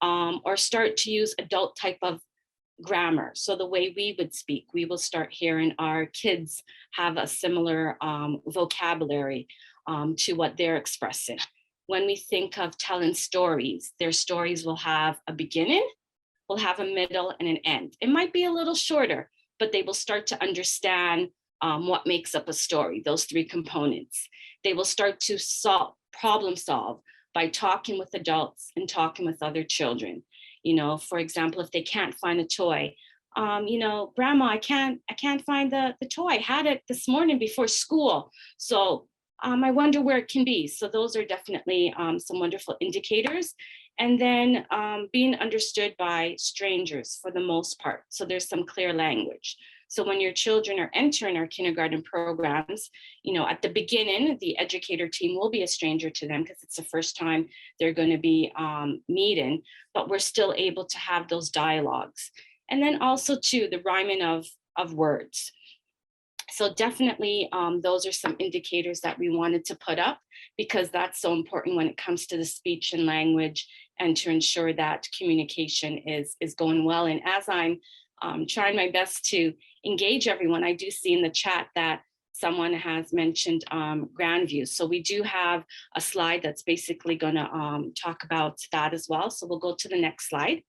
Or start to use adult type of grammar. So the way we would speak, we will start hearing our kids have a similar vocabulary to what they're expressing. When we think of telling stories, their stories will have a beginning, will have a middle, and an end. It might be a little shorter, but they will start to understand what makes up a story, those 3 components. They will start to problem solve by talking with adults and talking with other children. For example, if they can't find a toy, Grandma, I can't find the toy. I had it this morning before school. So I wonder where it can be. So those are definitely some wonderful indicators. And then being understood by strangers for the most part. So there's some clear language. So when your children are entering our kindergarten programs, at the beginning, the educator team will be a stranger to them because it's the first time they're going to be meeting, but we're still able to have those dialogues. And then also too, the rhyming of words. So definitely those are some indicators that we wanted to put up, because that's so important when it comes to the speech and language, and to ensure that communication is going well. And as I'm trying my best to engage everyone, I do see in the chat that someone has mentioned Grandview. So we do have a slide that's basically going to talk about that as well. So we'll go to the next slide.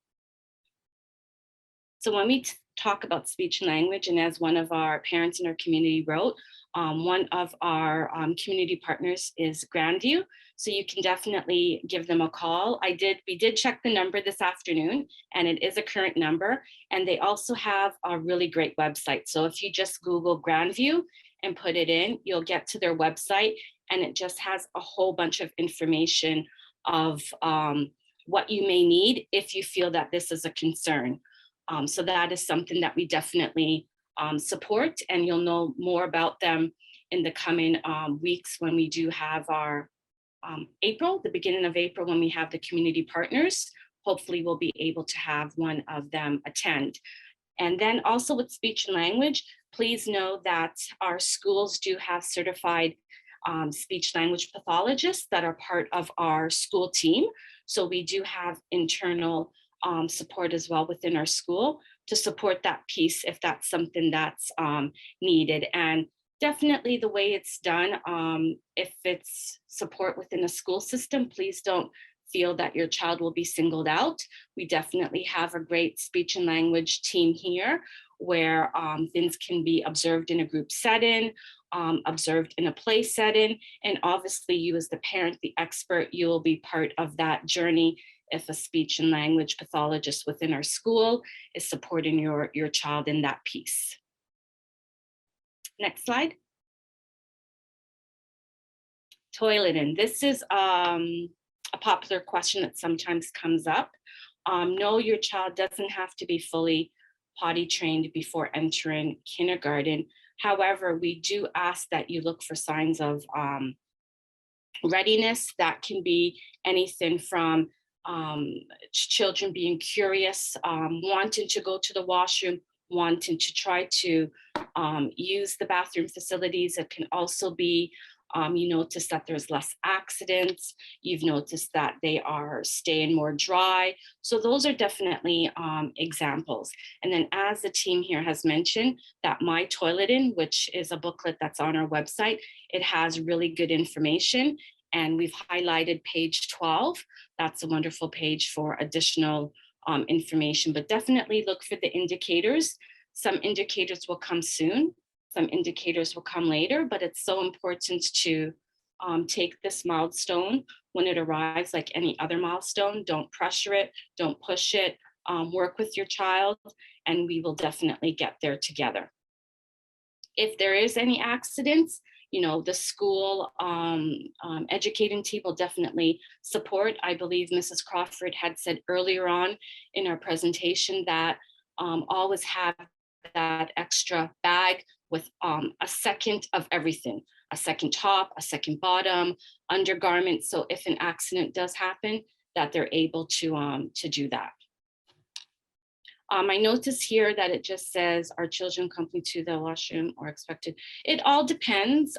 So when we talk about speech and language, and as one of our parents in our community wrote, one of our community partners is Grandview. So you can definitely give them a call. We did check the number this afternoon, and it is a current number. And they also have a really great website. So if you just Google Grandview and put it in, you'll get to their website, and it just has a whole bunch of information of what you may need if you feel that this is a concern. So that is something that we definitely support, and you'll know more about them in the coming weeks when we do have our the beginning of April, when we have the community partners. Hopefully we'll be able to have one of them attend. And then also with speech and language, please know that our schools do have certified speech language pathologists that are part of our school team. So we do have internal support as well within our school to support that piece if that's something that's needed. And definitely the way it's done, if it's support within a school system, please don't feel that your child will be singled out. We definitely have a great speech and language team here where things can be observed in a group setting, observed in a play setting, and obviously you as the parent, the expert, you will be part of that journey if a speech and language pathologist within our school is supporting your child in that piece. Next slide. Toileting. This is a popular question that sometimes comes up. No, your child doesn't have to be fully potty trained before entering kindergarten. However, we do ask that you look for signs of readiness. That can be anything from children being curious, wanting to go to the washroom, wanting to try to use the bathroom facilities. It can also be you notice that there's less accidents. You've noticed that they are staying more dry. So those are definitely examples. And then as the team here has mentioned, that My Toileting, which is a booklet that's on our website, it has really good information. And we've highlighted page 12. That's a wonderful page for additional information, but definitely look for the indicators. Some indicators will come soon. Some indicators will come later, but it's so important to take this milestone when it arrives like any other milestone. Don't pressure it, don't push it, work with your child, and we will definitely get there together. If there is any accidents, you know, the school educating team will definitely support. I believe Mrs. Crawford had said earlier on in our presentation that always have that extra bag with a second of everything, a second top, a second bottom, undergarments. So if an accident does happen, that they're able to do that. I notice here that it just says, are children coming to the washroom or expected? It all depends.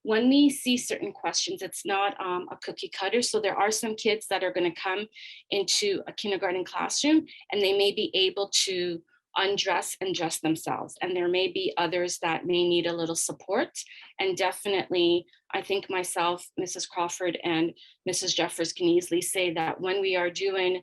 When we see certain questions, it's not a cookie cutter. So there are some kids that are going to come into a kindergarten classroom and they may be able to undress and dress themselves. And there may be others that may need a little support. And definitely, I think myself, Mrs. Crawford, and Mrs. Jeffers can easily say that when we are doing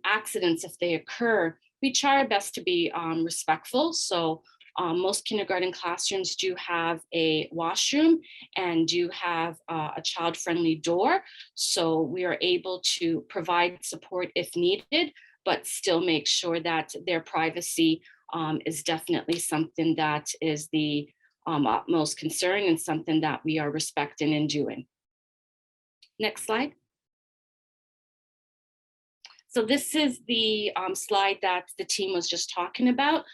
accidents, if they occur, we try our best to be respectful. So most kindergarten classrooms do have a washroom and do have a child-friendly door. So we are able to provide support if needed, but still make sure that their privacy is definitely something that is the utmost concern and something that we are respecting and doing. Next slide. So this is the slide that the team was just talking about.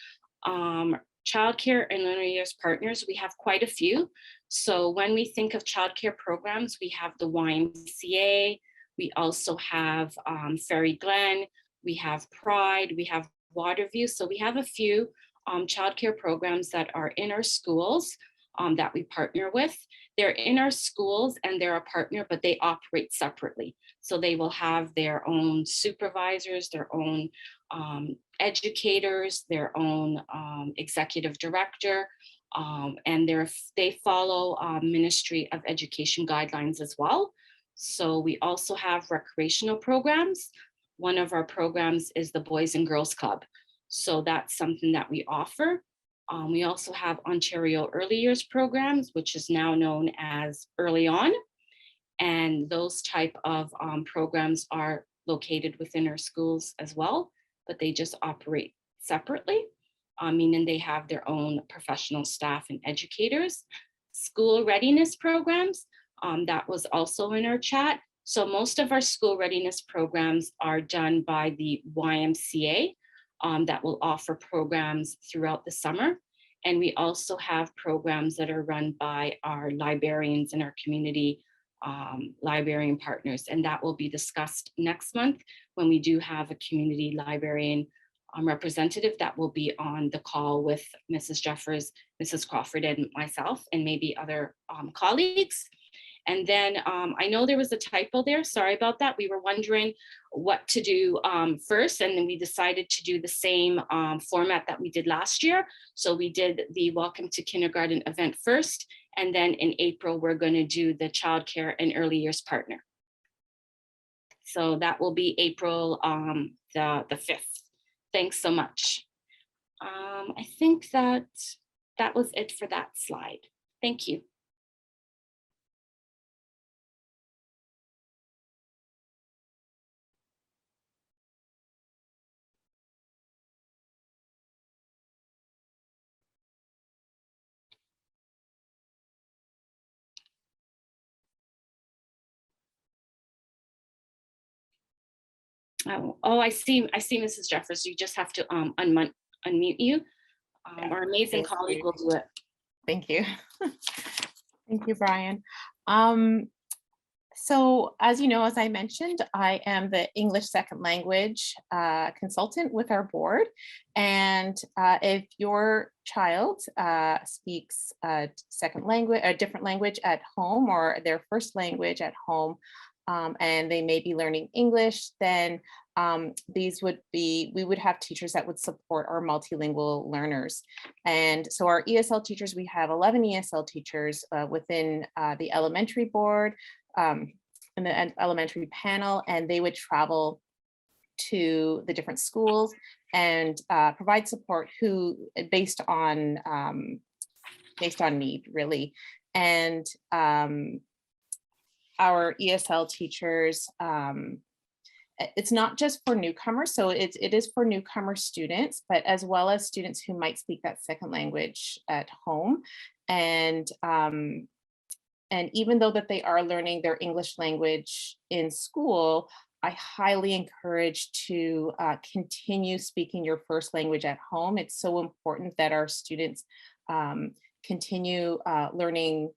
Childcare and learning years partners, we have quite a few. So when we think of childcare programs, we have the YMCA, we also have Ferry Glen, we have Pride, we have Waterview. So we have a few childcare programs that are in our schools that we partner with. They're in our schools and they're a partner, but they operate separately. So they will have their own supervisors, their own educators, their own executive director, and they follow Ministry of Education guidelines as well. So we also have recreational programs. One of our programs is the Boys and Girls Club. So that's something that we offer. We also have Ontario Early Years programs, which is now known as Early On. And those type of programs are located within our schools as well, but they just operate separately, meaning they have their own professional staff and educators. School readiness programs, that was also in our chat. So most of our school readiness programs are done by the YMCA that will offer programs throughout the summer. And we also have programs that are run by our librarians in our community librarian partners, and that will be discussed next month when we do have a community librarian representative that will be on the call with Mrs. Jeffers, Mrs. Crawford, and myself, and maybe other colleagues. And then I know there was a typo there, sorry about that. We were wondering what to do first, and then we decided to do the same format that we did last year. So we did the Welcome to Kindergarten event first, and then in April, we're going to do the childcare and early years partner. So that will be April the 5th. Thanks so much. I think that was it for that slide. Thank you. Oh, I see, Mrs. Jeffers. You just have to unmute you. Our amazing colleague will do it. Thank you. Thank you, Brian. So as you know, as I mentioned, I am the English second language consultant with our board. And if your child speaks a second language, a different language at home, or their first language at home, and they may be learning English, then we would have teachers that would support our multilingual learners. And so our ESL teachers, we have 11 ESL teachers within the elementary board, in the elementary panel, and they would travel to the different schools and provide support based on need, really. And our ESL teachers, it's not just for newcomers, so it is for newcomer students, but as well as students who might speak that second language at home. And even though that they are learning their English language in school, I highly encourage to continue speaking your first language at home. It's so important that our students continue learning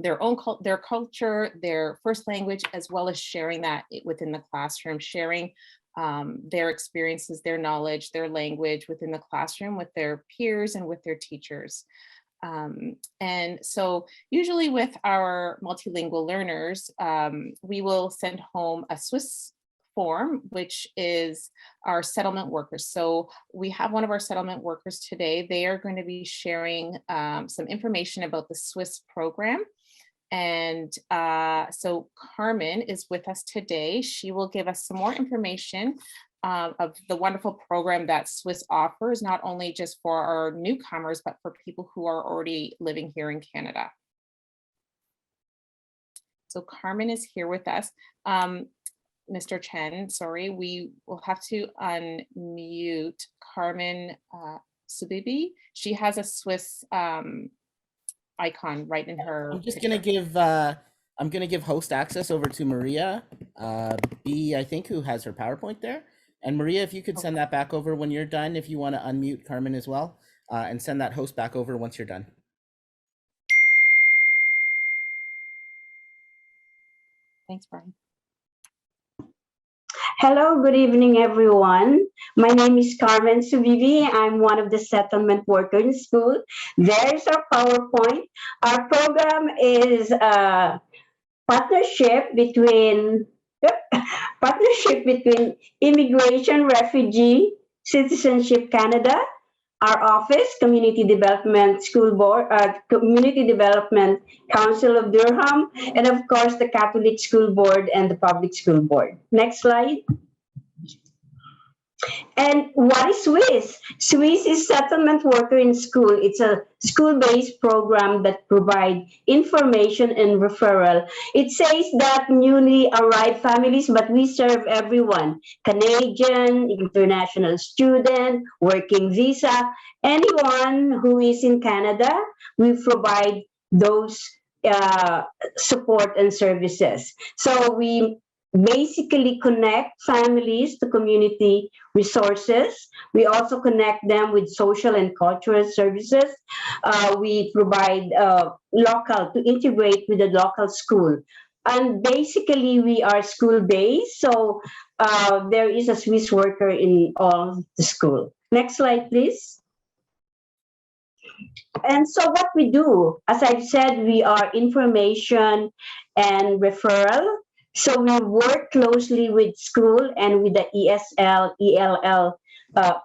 their culture, their first language, as well as sharing that within the classroom, sharing their experiences, their knowledge, their language within the classroom with their peers and with their teachers. And so usually with our multilingual learners, we will send home a Swiss form, which is our settlement workers. So we have one of our settlement workers today. They are going to be sharing some information about the Swiss program. And so Carmen is with us today. She will give us some more information of the wonderful program that Swiss offers, not only just for our newcomers, but for people who are already living here in Canada. So Carmen is here with us. Mr. Chen, sorry, we will have to unmute Carmen Subibi. She has a Swiss icon right in her. I'm just gonna give host access over to Maria B, I think, who has her PowerPoint there. And Maria, if you could send that back over when you're done, if you want to unmute Carmen as well, and send that host back over once you're done. Thanks, Brian. Hello, good evening, everyone. My name is Carmen Subibi. I'm one of the settlement workers in school. There's our PowerPoint. Our program is a partnership between Immigration, Refugee, Citizenship Canada, our office, Community Development School Board, Community Development Council of Durham, and of course the Catholic School Board and the Public School Board. Next slide. And what is SWIS? SWIS is Settlement Worker in School. It's a school-based program that provides information and referral. It says that newly arrived families, but we serve everyone. Canadian, international student, working visa, anyone who is in Canada, we provide those support and services. So we basically connect families to community resources. We also connect them with social and cultural services. We provide local to integrate with the local school. And basically, we are school-based, so there is a Swiss worker in all the school. Next slide, please. And so what we do, as I've said, we are information and referral. So we work closely with school and with the ESL, ELL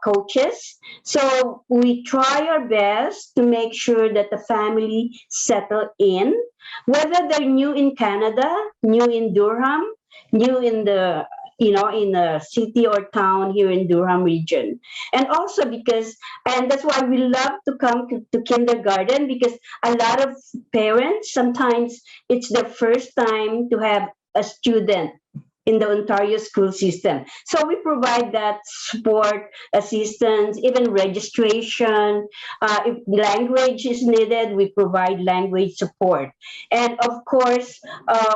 coaches. So we try our best to make sure that the family settle in, whether they're new in Canada, new in Durham, new in the in a city or town here in Durham region. And also and that's why we love to come to kindergarten, because a lot of parents, sometimes it's their first time to have a student in the Ontario school system. So we provide that support, assistance, even registration. If language is needed, we provide language support. And of course, I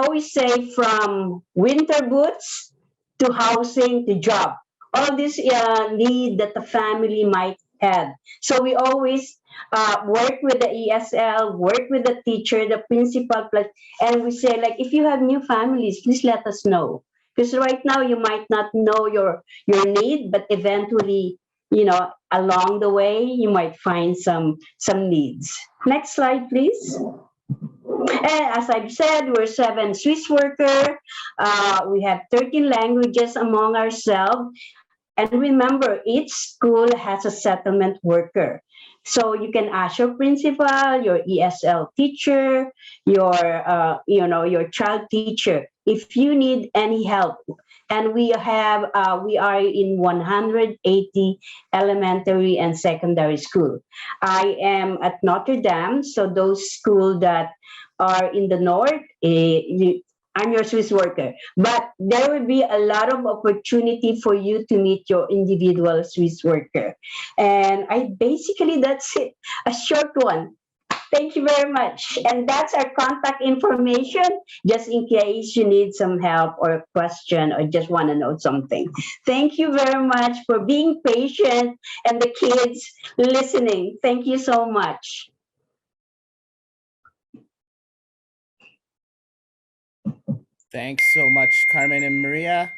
always say, from winter boots to housing to job, all this need that the family might have. So we always work with the ESL, work with the teacher, the principal, and we say, like, if you have new families, please let us know. Because right now you might not know your need, but eventually, along the way, you might find some needs. Next slide, please. And as I've said, we're 7 Swiss workers. We have 13 languages among ourselves. And remember, each school has a settlement worker. So you can ask your principal, your ESL teacher, your child teacher, if you need any help. And we are in 180 elementary and secondary school. I am at Notre Dame, so those schools that are in the north, I'm your Swiss worker. But there will be a lot of opportunity for you to meet your individual Swiss worker. And that's it, a short one. Thank you very much. And that's our contact information, just in case you need some help or a question or just want to know something. Thank you very much for being patient and the kids listening. Thank you so much. Thanks so much, Carmen and Maria.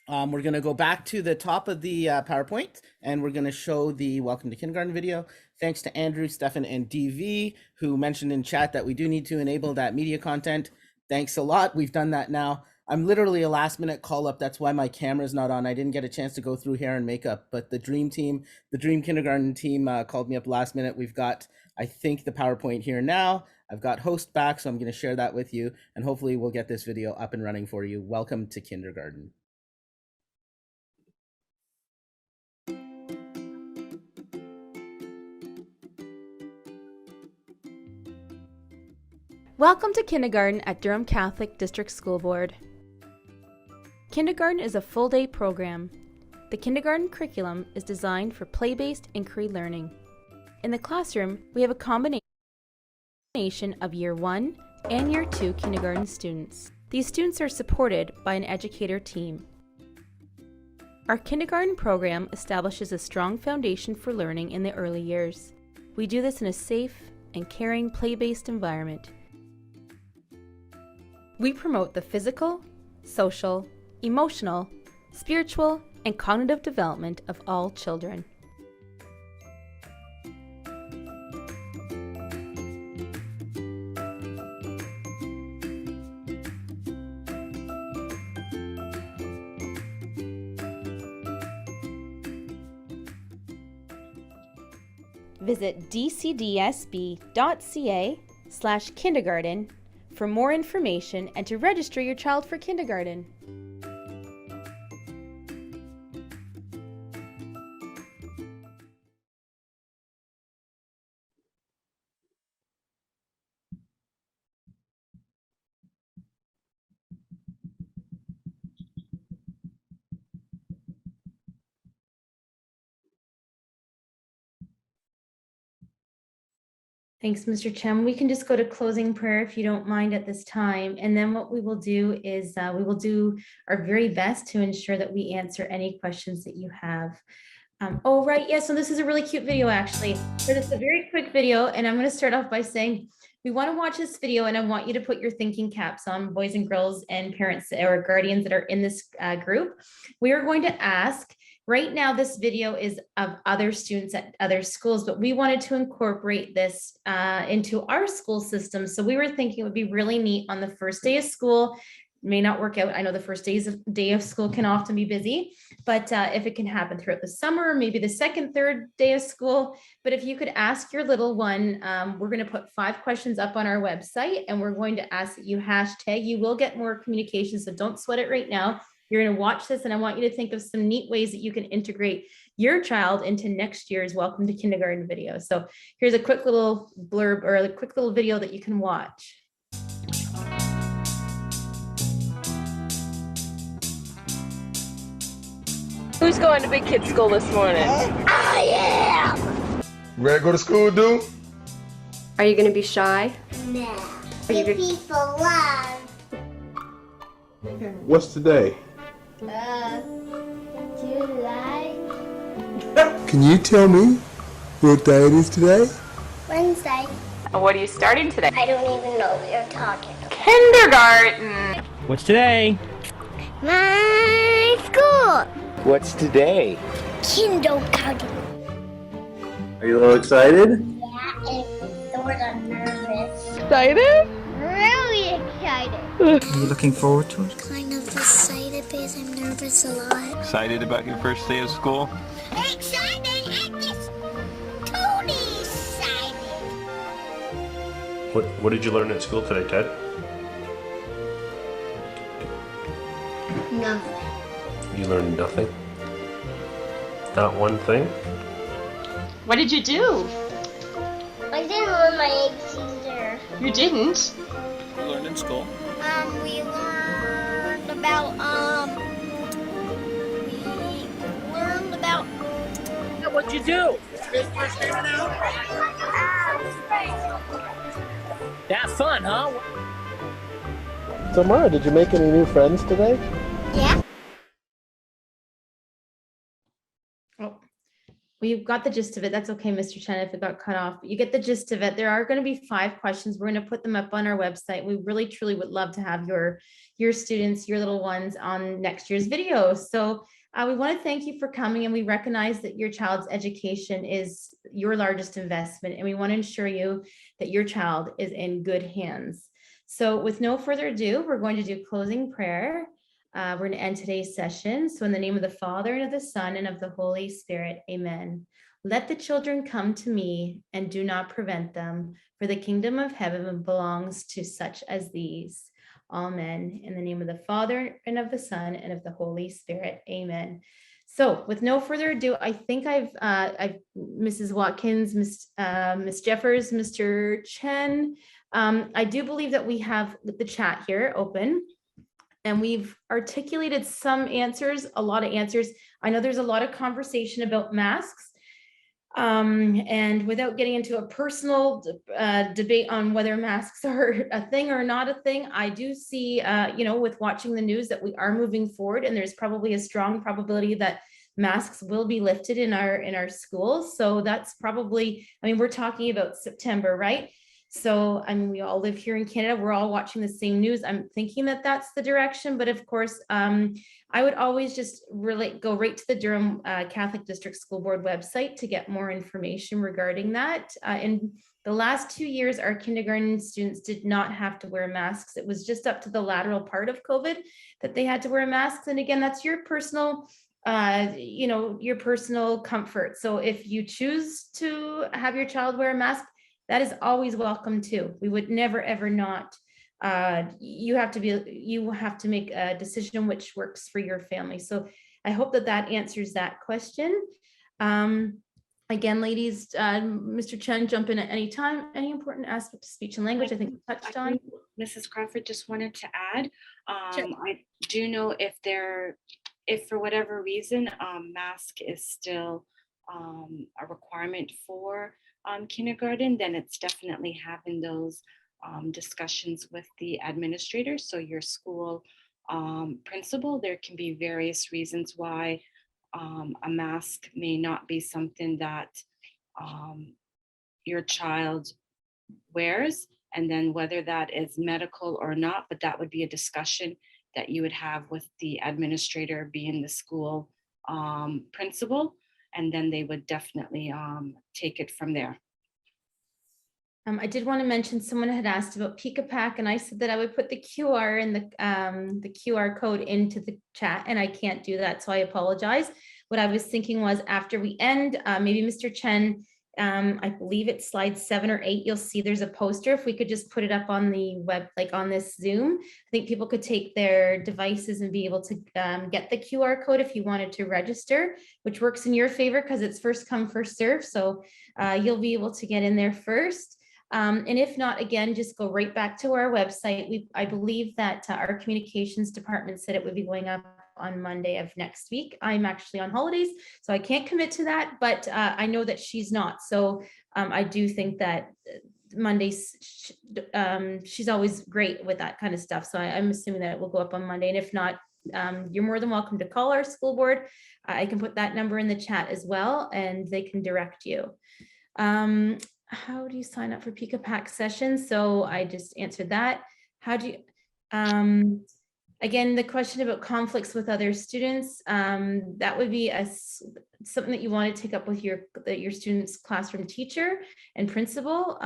We're going to go back to the top of the PowerPoint, and we're going to show the Welcome to Kindergarten video. Thanks to Andrew, Stefan, and DV, who mentioned in chat that we do need to enable that media content. Thanks a lot. We've done that now. I'm literally a last-minute call-up. That's why my camera's not on. I didn't get a chance to go through hair and makeup, but the Dream team, the Dream Kindergarten team called me up last minute. We've got, I think, the PowerPoint here now. I've got host back, so I'm going to share that with you, and hopefully we'll get this video up and running for you. Welcome to Kindergarten. Welcome to Kindergarten at Durham Catholic District School Board. Kindergarten is a full-day program. The kindergarten curriculum is designed for play-based inquiry learning. In the classroom, we have a combination of Year 1 and Year 2 kindergarten students. These students are supported by an educator team. Our kindergarten program establishes a strong foundation for learning in the early years. We do this in a safe and caring play-based environment. We promote the physical, social, emotional, spiritual, and cognitive development of all children. Visit dcdsb.ca/kindergarten for more information and to register your child for kindergarten. Thanks, Mr. Chen. We can just go to closing prayer if you don't mind at this time. And then what we will do is we will do our very best to ensure that we answer any questions that you have. Oh, right. Yeah. So this is a really cute video, actually. So it's a very quick video. And I'm going to start off by saying, we want to watch this video and I want you to put your thinking caps on, boys and girls and parents or guardians that are in this group. We are going to ask, right now, this video is of other students at other schools, but we wanted to incorporate this into our school system. So we were thinking it would be really neat on the first day of school. May not work out. I know the first day of school can often be busy, but if it can happen throughout the summer, maybe the second, third day of school. But if you could ask your little one, we're going to put 5 questions up on our website and we're going to ask that you hashtag. You will get more communication, so don't sweat it right now. You're going to watch this and I want you to think of some neat ways that you can integrate your child into next year's Welcome to Kindergarten video. So here's a quick little blurb or a quick little video that you can watch. Who's going to Big Kid School this morning? I am! Ready to go to school, dude? Are you going to be shy? No. Are you People love. What's today? July. Can you tell me what day it is today? Wednesday. What are you starting today? I don't even know what you're talking about. Kindergarten. What's today? My school. What's today? Kindergarten. Are you a little excited? Yeah, it's sort of nervous. Excited? Really excited. Are you looking forward to it? Kind of excited because I'm nervous a lot. Excited about your first day of school? Excited! I'm just totally excited. What did you learn at school today, Ted? Nothing. You learned nothing? Not one thing? What did you do? I didn't learn my eggs either. You didn't? You learned in school? We learned about, What'd you do? Have fun, huh? So, Mara, did you make any new friends today? Yeah. Oh, we've got the gist of it. That's okay, Mr. Chen, if it got cut off. But you get the gist of it. There are going to be 5 questions. We're going to put them up on our website. We really, truly would love to have your students, your little ones on next year's video. So we want to thank you for coming, and we recognize that your child's education is your largest investment, and we want to ensure you that your child is in good hands. So with no further ado, we're going to do closing prayer. We're going to end today's session. So in the name of the Father, and of the Son, and of the Holy Spirit, amen. Let the children come to me, and do not prevent them, for the kingdom of heaven belongs to such as these. Amen. In the name of the Father, and of the Son, and of the Holy Spirit, amen. So with no further ado, I think I've Mrs. Watkins, Miss Jeffers, Mr. Chen, I do believe that we have the chat here open. And we've articulated some answers, a lot of answers. I know there's a lot of conversation about masks. And without getting into a personal debate on whether masks are a thing or not a thing, I do see, with watching the news that we are moving forward, and there's probably a strong probability that masks will be lifted in our schools. So that's probably, we're talking about September, right? So, we all live here in Canada. We're all watching the same news. I'm thinking that that's the direction, but of course, I would always just go right to the Durham Catholic District School Board website to get more information regarding that. In the last 2 years, our kindergarten students did not have to wear masks. It was just up to the lateral part of COVID that they had to wear masks. And again, that's your personal your personal comfort. So if you choose to have your child wear a mask, that is always welcome too. We would never, ever not. You have to make a decision which works for your family. So I hope that answers that question. Again, ladies, Mr. Chen, jump in at any time. Any important aspect of speech and language I think we touched on. Mrs. Crawford just wanted to add, Sure. I do know if for whatever reason, mask is still a requirement for kindergarten, then it's definitely having those discussions with the administrator. So your school principal, there can be various reasons why a mask may not be something that your child wears, and then whether that is medical or not, but that would be a discussion that you would have with the administrator being the school principal, and then they would definitely take it from there. I did want to mention someone had asked about Pikapak, and I said that I would put the QR and the QR code into the chat, and I can't do that, so I apologize. What I was thinking was after we end, maybe Mr. Chen, I believe it's slide 7 or 8, you'll see there's a poster. If we could just put it up on the web, like on this Zoom, I think people could take their devices and be able to get the QR code if you wanted to register, which works in your favor because it's first come, first serve. So you'll be able to get in there first. And if not, again, just go right back to our website. I believe that our communications department said it would be going up on Monday of next week. I'm actually on holidays, so I can't commit to that, but I know that she's not. So I do think that Mondays, she's always great with that kind of stuff. So I'm assuming that it will go up on Monday. And if not, you're more than welcome to call our school board. I can put that number in the chat as well, and they can direct you. How do you sign up for Pikapak sessions? So I just answered that. How do you, again, the question about conflicts with other students, that would be something that you want to take up with your student's classroom teacher and principal.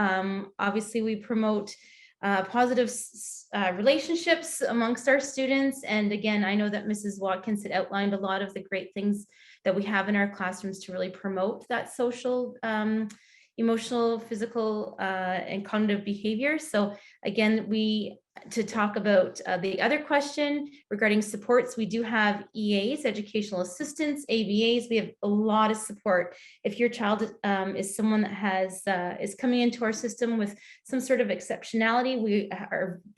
Obviously, we promote positive relationships amongst our students. And again, I know that Mrs. Watkins had outlined a lot of the great things that we have in our classrooms to really promote that social, emotional, physical, and cognitive behavior. So again, to talk about the other question regarding supports, we do have EAs, educational assistants, ABAs. We have a lot of support. If your child is someone that is coming into our system with some sort of exceptionality,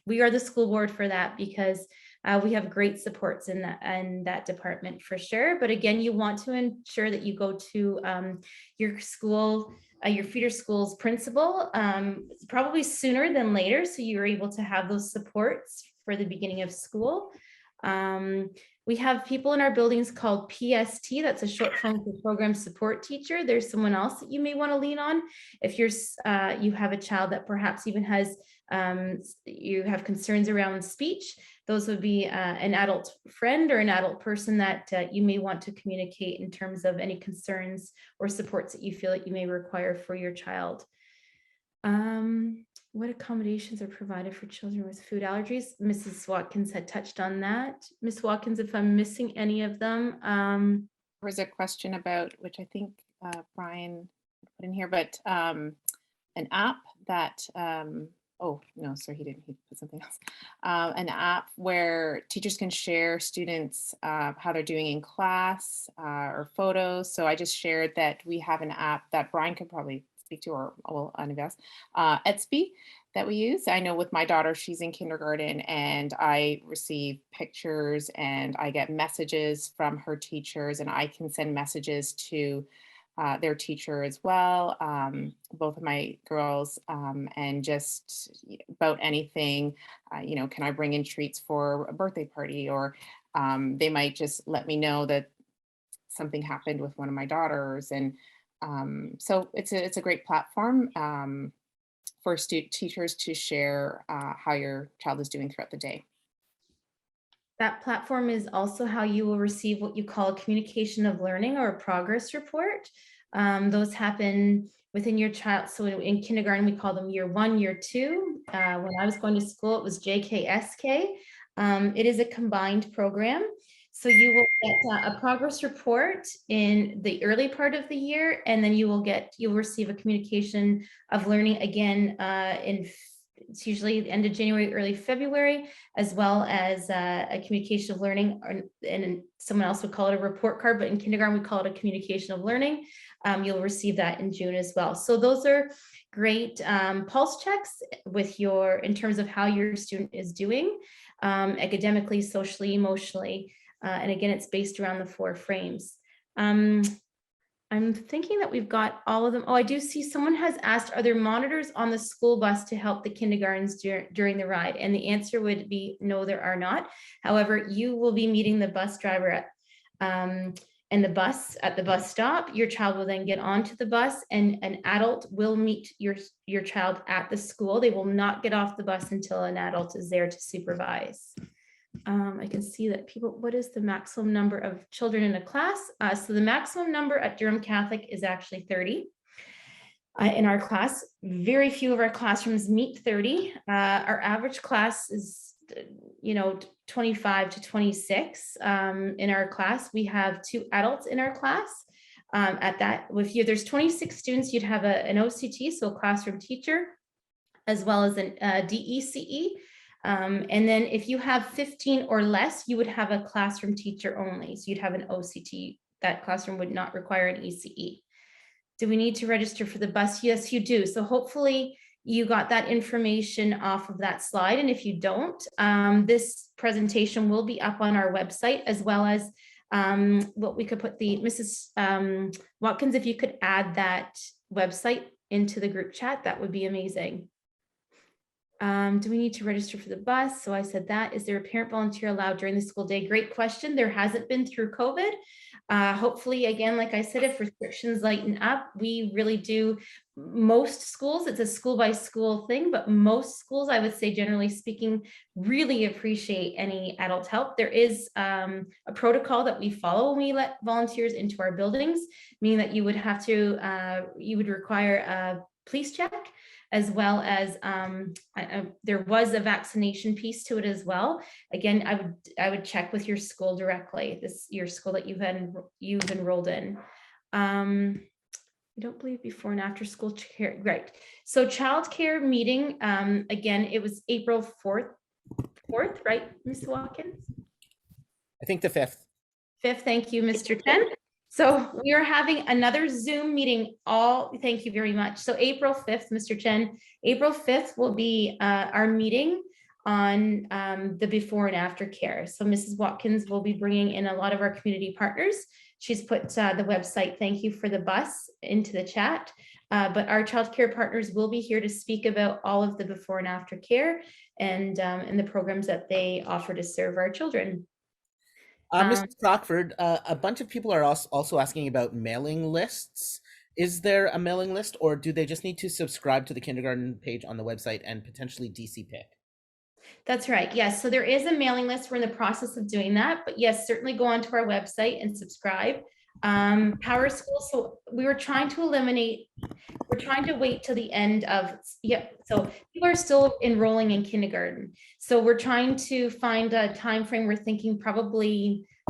we are the school board for that, because we have great supports in that department for sure. But again, you want to ensure that you go to your school, your feeder school's principal, probably sooner than later, so you're able to have those supports for the beginning of school. We have people in our buildings called PST, that's a short form for program support teacher. There's someone else that you may want to lean on if you have a child that perhaps even has you have concerns around speech. Those would be an adult friend or an adult person that you may want to communicate in terms of any concerns or supports that you feel that you may require for your child. What accommodations are provided for children with food allergies? Mrs. Watkins had touched on that. Ms. Watkins, if I'm missing any of them. There was a question about, which I think Brian put in here, but an app that, oh, no, sorry, he didn't, he put something else. An app where teachers can share students how they're doing in class or photos. So I just shared that we have an app that Brian could probably speak to, or will invest, Etsby, that we use. I know with my daughter, she's in kindergarten, and I receive pictures and I get messages from her teachers, and I can send messages to their teacher as well, both of my girls, and just about anything, you know, can I bring in treats for a birthday party? Or they might just let me know that something happened with one of my daughters. And so it's a great platform for teachers to share how your child is doing throughout the day. That platform is also how you will receive what you call a communication of learning or a progress report. Those happen within your child. So in kindergarten, we call them year 1, year 2. When I was going to school, it was JKSK. It is a combined program. So you will get a progress report in the early part of the year, and then you'll receive a communication of learning again it's usually the end of January, early February, as well as a communication of learning, and someone else would call it a report card, but in kindergarten, we call it a communication of learning. You'll receive that in June as well. So those are great pulse checks in terms of how your student is doing academically, socially, emotionally. And again, it's based around the 4 frames. I'm thinking that we've got all of them. Oh, I do see someone has asked, are there monitors on the school bus to help the kindergartens during the ride? And the answer would be no, there are not. However, you will be meeting the bus driver at and the bus at the bus stop. Your child will then get onto the bus, and an adult will meet your child at the school. They will not get off the bus until an adult is there to supervise. I can see that people, what is the maximum number of children in a class? So the maximum number at Durham Catholic is actually 30. In our class, very few of our classrooms meet 30. Our average class is, 25 to 26 in our class. We have 2 adults in our class. At that, there's 26 students, you'd have an OCT, so a classroom teacher, as well as an DECE. And then if you have 15 or less, you would have a classroom teacher only. So you'd have an OCT. That classroom would not require an ECE. Do we need to register for the bus? Yes, you do. So hopefully you got that information off of that slide. And if you don't, this presentation will be up on our website, as well as what we could put Mrs. Watkins, if you could add that website into the group chat, that would be amazing. Do we need to register for the bus? So I said that. Is there a parent volunteer allowed during the school day? Great question. There hasn't been through COVID. Hopefully, again, like I said, if restrictions lighten up, we really do. Most schools, it's a school by school thing, but most schools, I would say, generally speaking, really appreciate any adult help. There is a protocol that we follow when we let volunteers into our buildings, meaning that you would have to, you would require a police check, as well as there was a vaccination piece to it as well. Again, I would check with your school directly, your school that you've enrolled in. I don't believe before and after school care, right? So childcare meeting, again, it was April 4th, right, Ms. Watkins? I think the 5th. 5th, thank you, Mr. Chen. So we are having another Zoom meeting thank you very much. So April 5th, Mr. Chen, April 5th will be our meeting on the before and after care. So Mrs. Watkins will be bringing in a lot of our community partners. She's put the website, thank you for the bus, into the chat. But our childcare partners will be here to speak about all of the before and after care and the programs that they offer to serve our children. Mrs. Crockford, a bunch of people are also asking about mailing lists. Is there a mailing list, or do they just need to subscribe to the kindergarten page on the website and potentially DC pick? That's right. Yes. So there is a mailing list. We're in the process of doing that. But yes, certainly go onto our website and subscribe. Power School. So we're trying to wait till the end of, so people are still enrolling in kindergarten. So we're trying to find a time frame. We're thinking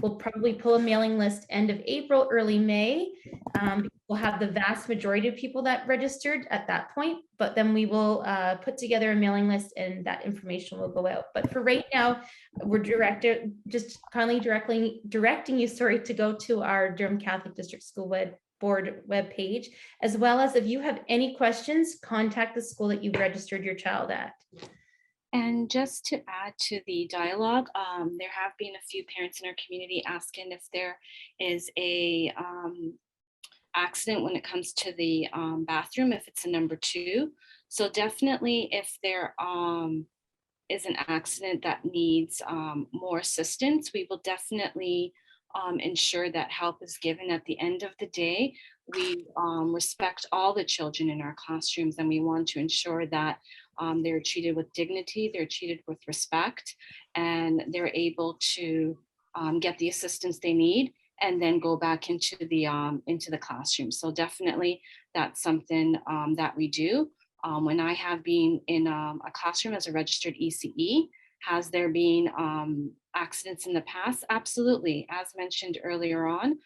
we'll probably pull a mailing list end of April, early May. We'll have the vast majority of people that registered at that point, but then we will put together a mailing list and that information will go out. But for right now, we're just kindly directing you, to go to our Durham Catholic District School Board web page, as well as if you have any questions, contact the school that you've registered your child at. And just to add to the dialogue, there have been a few parents in our community asking if there is a accident when it comes to the bathroom, if it's a number 2. So definitely if there is an accident that needs more assistance, we will definitely ensure that help is given. At the end of the day, we respect all the children in our classrooms, and we want to ensure that they're treated with dignity, they're treated with respect, and they're able to get the assistance they need and then go back into the classroom. So definitely that's something that we do. When I have been in a classroom as a registered ECE, has there been accidents in the past? Absolutely. As mentioned earlier on,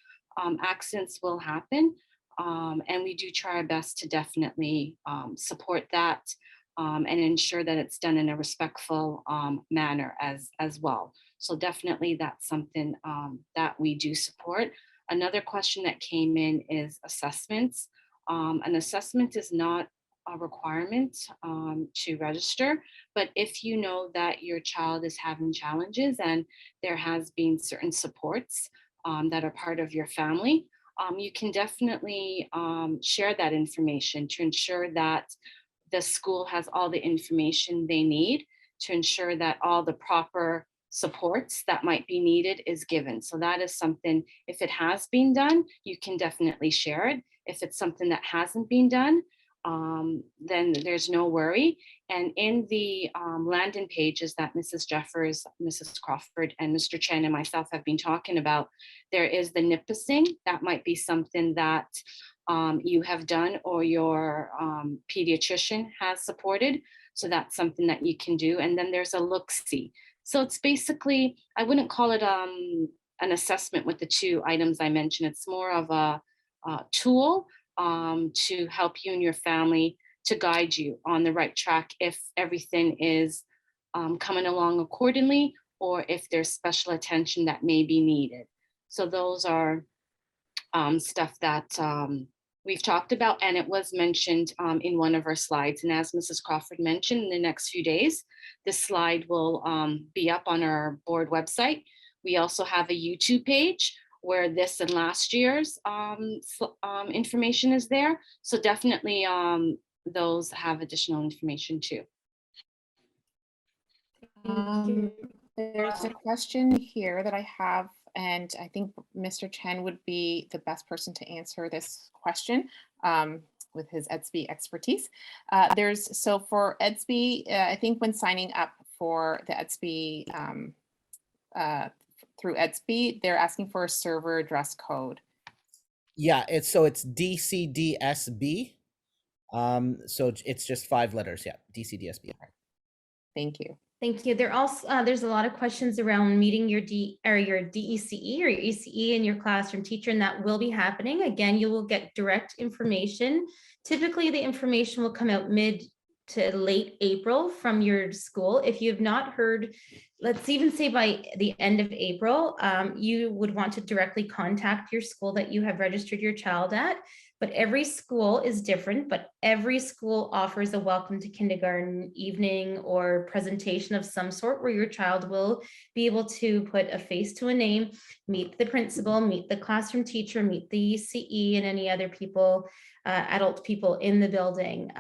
accidents will happen. And we do try our best to definitely support that and ensure that it's done in a respectful manner as well. So definitely that's something that we do support. Another question that came in is assessments. An assessment is not a requirement to register, but if you know that your child is having challenges and there has been certain supports that are part of your family, you can definitely share that information to ensure that the school has all the information they need to ensure that all the proper supports that might be needed is given. So that is something, if it has been done, you can definitely share it. If it's something that hasn't been done, then there's no worry. And in the landing pages that Mrs. Jeffers, Mrs. Crawford, and Mr. Chen and myself have been talking about, there is the nippusing. That might be something that you have done or your pediatrician has supported. So that's something that you can do. And then there's a look-see. So it's basically, I wouldn't call it an assessment with the two items I mentioned. It's more of a tool to help you and your family, to guide you on the right track if everything is coming along accordingly, or if there's special attention that may be needed. So those are stuff that we've talked about, and it was mentioned in one of our slides. And as Mrs. Crawford mentioned, in the next few days, this slide will be up on our board website. We also have a YouTube page where this and last year's information is there. So definitely those have additional information too. There's a question here that I have, and I think Mr. Chen would be the best person to answer this question with his EDSB expertise. So for EDSB, I think when signing up for the EDSB through EDSB, they're asking for a server address code. Yeah, it's DCDSB. So it's just 5 letters. Yeah, DCDSB. Thank you. Thank you. There's a lot of questions around meeting your DECE or your ECE and your classroom teacher, and that will be happening. Again, you will get direct information. Typically, the information will come out mid to late April from your school. If you have not heard, let's even say by the end of April, you would want to directly contact your school that you have registered your child at. But every school is different, but every school offers a welcome to kindergarten evening or presentation of some sort where your child will be able to put a face to a name, meet the principal, meet the classroom teacher, meet the CE and any other people, adult people in the building.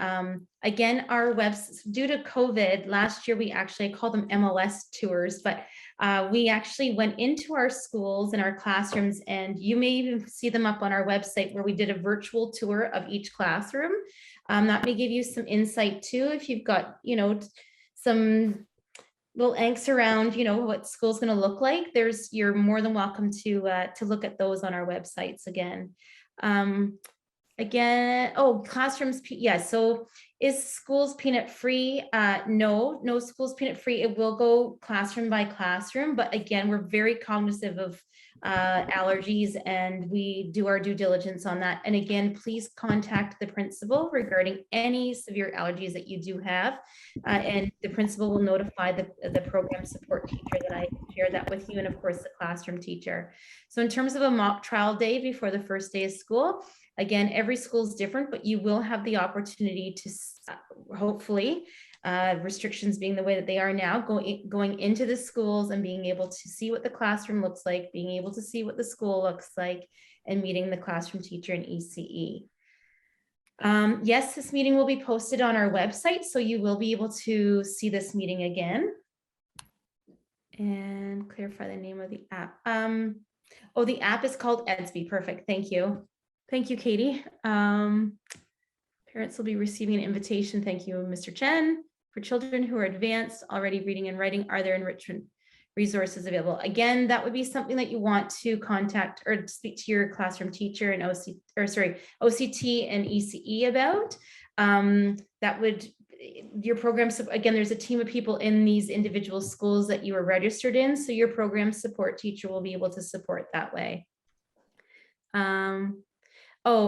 Again, our webs, due to COVID, last year we actually call them MLS tours, but we actually went into our schools and our classrooms, and you may even see them up on our website where we did a virtual tour of each classroom. That may give you some insight too, if you've got, some little angst around, what school's going to look like. You're more than welcome to look at those on our websites again. Classrooms, yeah. So is schools peanut free? No school's peanut free. It will go classroom by classroom, but again, we're very cognizant of allergies, and we do our due diligence on that. And again, please contact the principal regarding any severe allergies that you do have, and the principal will notify the program support teacher that I shared that with you, and of course the classroom teacher. So in terms of a mock trial day before the first day of school, again, every school is different, but you will have the opportunity to hopefully, restrictions being the way that they are now, going into the schools and being able to see what the classroom looks like, being able to see what the school looks like, and meeting the classroom teacher in ECE. Yes, this meeting will be posted on our website, so you will be able to see this meeting again. And clarify the name of the app. The app is called EDSB. Perfect. Thank you. Thank you, Katie. Parents will be receiving an invitation. Thank you, Mr. Chen. For children who are advanced, already reading and writing, are there enrichment resources available? Again, that would be something that you want to contact or speak to your classroom teacher and OCT and ECE about. Your programs, again, there's a team of people in these individual schools that you are registered in, so your program support teacher will be able to support that way.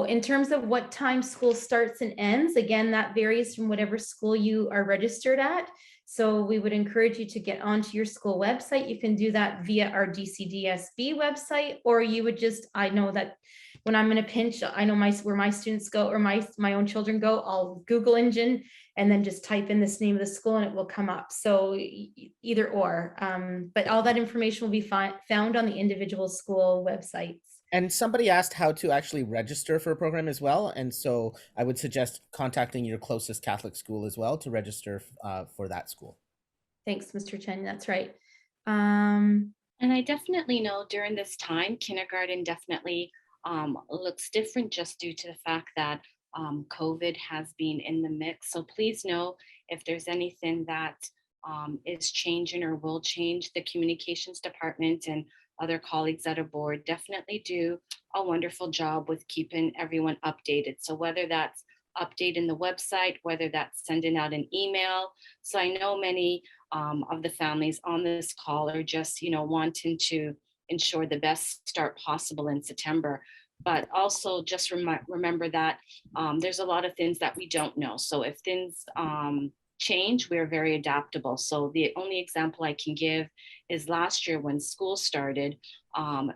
In terms of what time school starts and ends, again, that varies from whatever school you are registered at. So we would encourage you to get onto your school website. You can do that via our DCDSB website, or you would I know that when I'm in a pinch, I know where my students go, or my own children go, I'll Google engine and then just type in this name of the school and it will come up. So either or, but all that information will be found on the individual school websites. And somebody asked how to actually register for a program as well. And so I would suggest contacting your closest Catholic school as well to register for that school. Thanks, Mr. Chen. That's right. And I definitely know during this time, kindergarten definitely looks different just due to the fact that COVID has been in the mix. So please know if there's anything that is changing or will change, the communications department and other colleagues at a board definitely do a wonderful job with keeping everyone updated. So whether that's updating the website, whether that's sending out an email. So I know many of the families on this call are just, wanting to ensure the best start possible in September. But also just remember that there's a lot of things that we don't know. So if things change, we're very adaptable. So the only example I can give is last year when school started,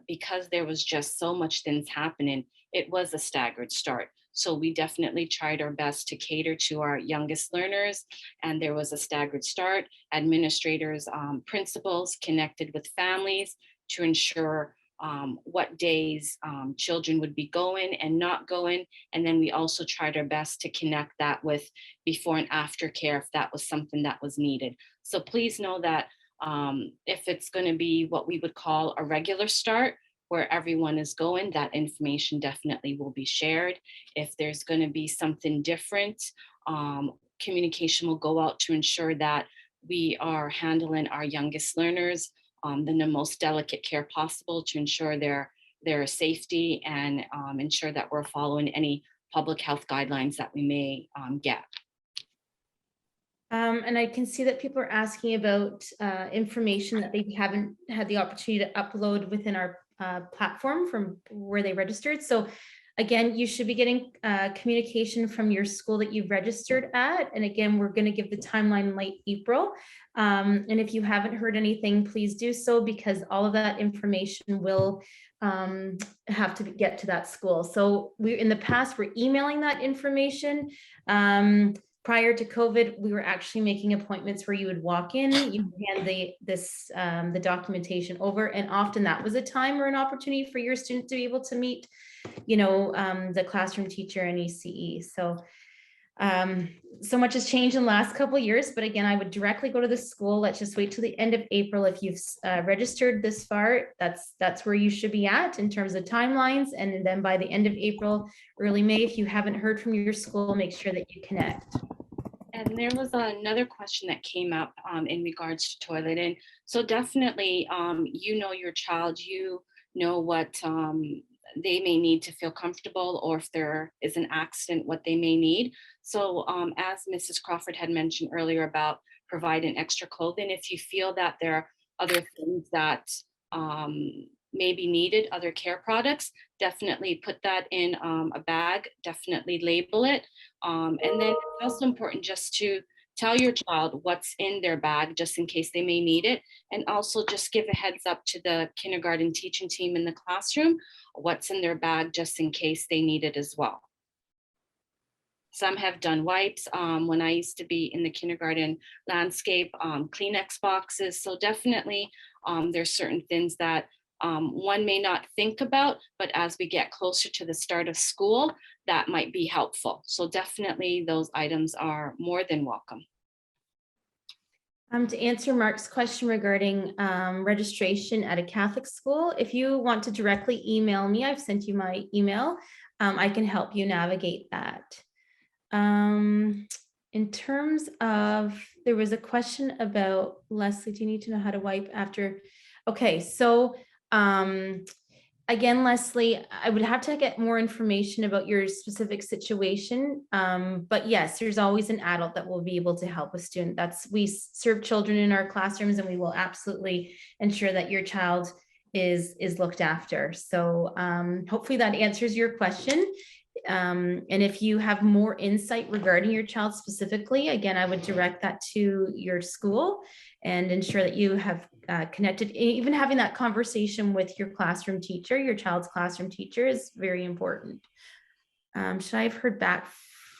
because there was just so much things happening, it was a staggered start. So we definitely tried our best to cater to our youngest learners, and there was a staggered start. Administrators, principals connected with families to ensure what days children would be going and not going. And then we also tried our best to connect that with before and after care if that was something that was needed. So please know that if it's going to be what we would call a regular start, where everyone is going, that information definitely will be shared. If there's going to be something different, communication will go out to ensure that we are handling our youngest learners in the most delicate care possible to ensure their safety and ensure that we're following any public health guidelines that we may get. And I can see that people are asking about information that they haven't had the opportunity to upload within our platform from where they registered. So again, you should be getting communication from your school that you've registered at. And again, we're going to give the timeline late April. And if you haven't heard anything, please do so, because all of that information will have to get to that school. So in the past, we're emailing that information. Prior to COVID, we were actually making appointments where you would walk in, you hand the documentation over, and often that was a time or an opportunity for your student to be able to meet, the classroom teacher and ECE. So much has changed in the last couple of years, but again, I would directly go to the school. Let's just wait till the end of April. If you've registered this far, that's where you should be at in terms of timelines. And then by the end of April, early May, if you haven't heard from your school, make sure that you connect. And there was another question that came up in regards to toileting. So definitely, your child, what they may need to feel comfortable, or if there is an accident, what they may need. So as Mrs. Crawford had mentioned earlier about providing extra clothing, if you feel that there are other things that may be needed, other care products, definitely put that in a bag, definitely label it. And then it's also important just to tell your child what's in their bag, just in case they may need it. And also just give a heads up to the kindergarten teaching team in the classroom, what's in their bag, just in case they need it as well. Some have done wipes. When I used to be in the kindergarten landscape, Kleenex boxes. So definitely there's certain things that one may not think about, but as we get closer to the start of school, that might be helpful. So definitely those items are more than welcome. To answer Mark's question regarding registration at a Catholic school, if you want to directly email me, I've sent you my email. I can help you navigate that. In terms of, there was a question about, Leslie, do you need to know how to wipe after? Okay, so again, Leslie, I would have to get more information about your specific situation. But yes, there's always an adult that will be able to help a student. We serve children in our classrooms, and we will absolutely ensure that your child is looked after. So hopefully that answers your question. And if you have more insight regarding your child specifically, again, I would direct that to your school and ensure that you have connected. Even having that conversation with your classroom teacher, your child's classroom teacher, is very important. Should I have heard back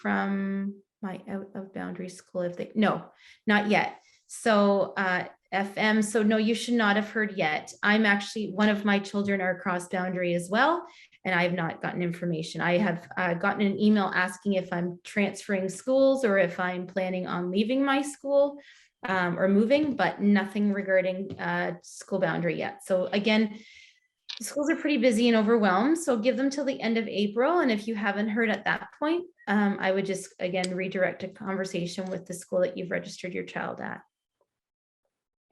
from my out of boundary school? No, not yet. So FM. So no, you should not have heard yet. I'm actually, one of my children are cross boundary as well, and I have not gotten information. I have gotten an email asking if I'm transferring schools or if I'm planning on leaving my school or moving, but nothing regarding school boundary yet. So again, schools are pretty busy and overwhelmed, so give them till the end of April. And if you haven't heard at that point, I would just, again, redirect a conversation with the school that you've registered your child at.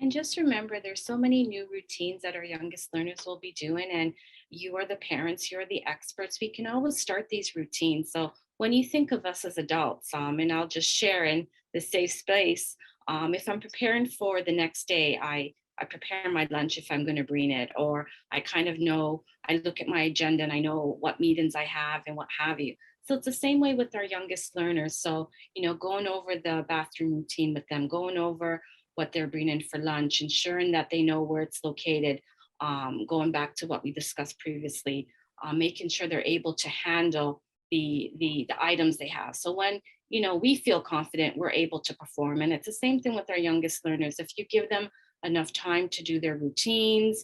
And just remember, there's so many new routines that our youngest learners will be doing, and you are the parents, you're the experts. We can always start these routines. So when you think of us as adults, and I'll just share in the safe space, if I'm preparing for the next day, I prepare my lunch if I'm going to bring it, or I kind of know, I look at my agenda and I know what meetings I have and what have you. So it's the same way with our youngest learners. So, going over the bathroom routine with them, going over what they're bringing for lunch, ensuring that they know where it's located, going back to what we discussed previously, making sure they're able to handle the items they have. So when we feel confident, we're able to perform. And it's the same thing with our youngest learners. If you give them enough time to do their routines,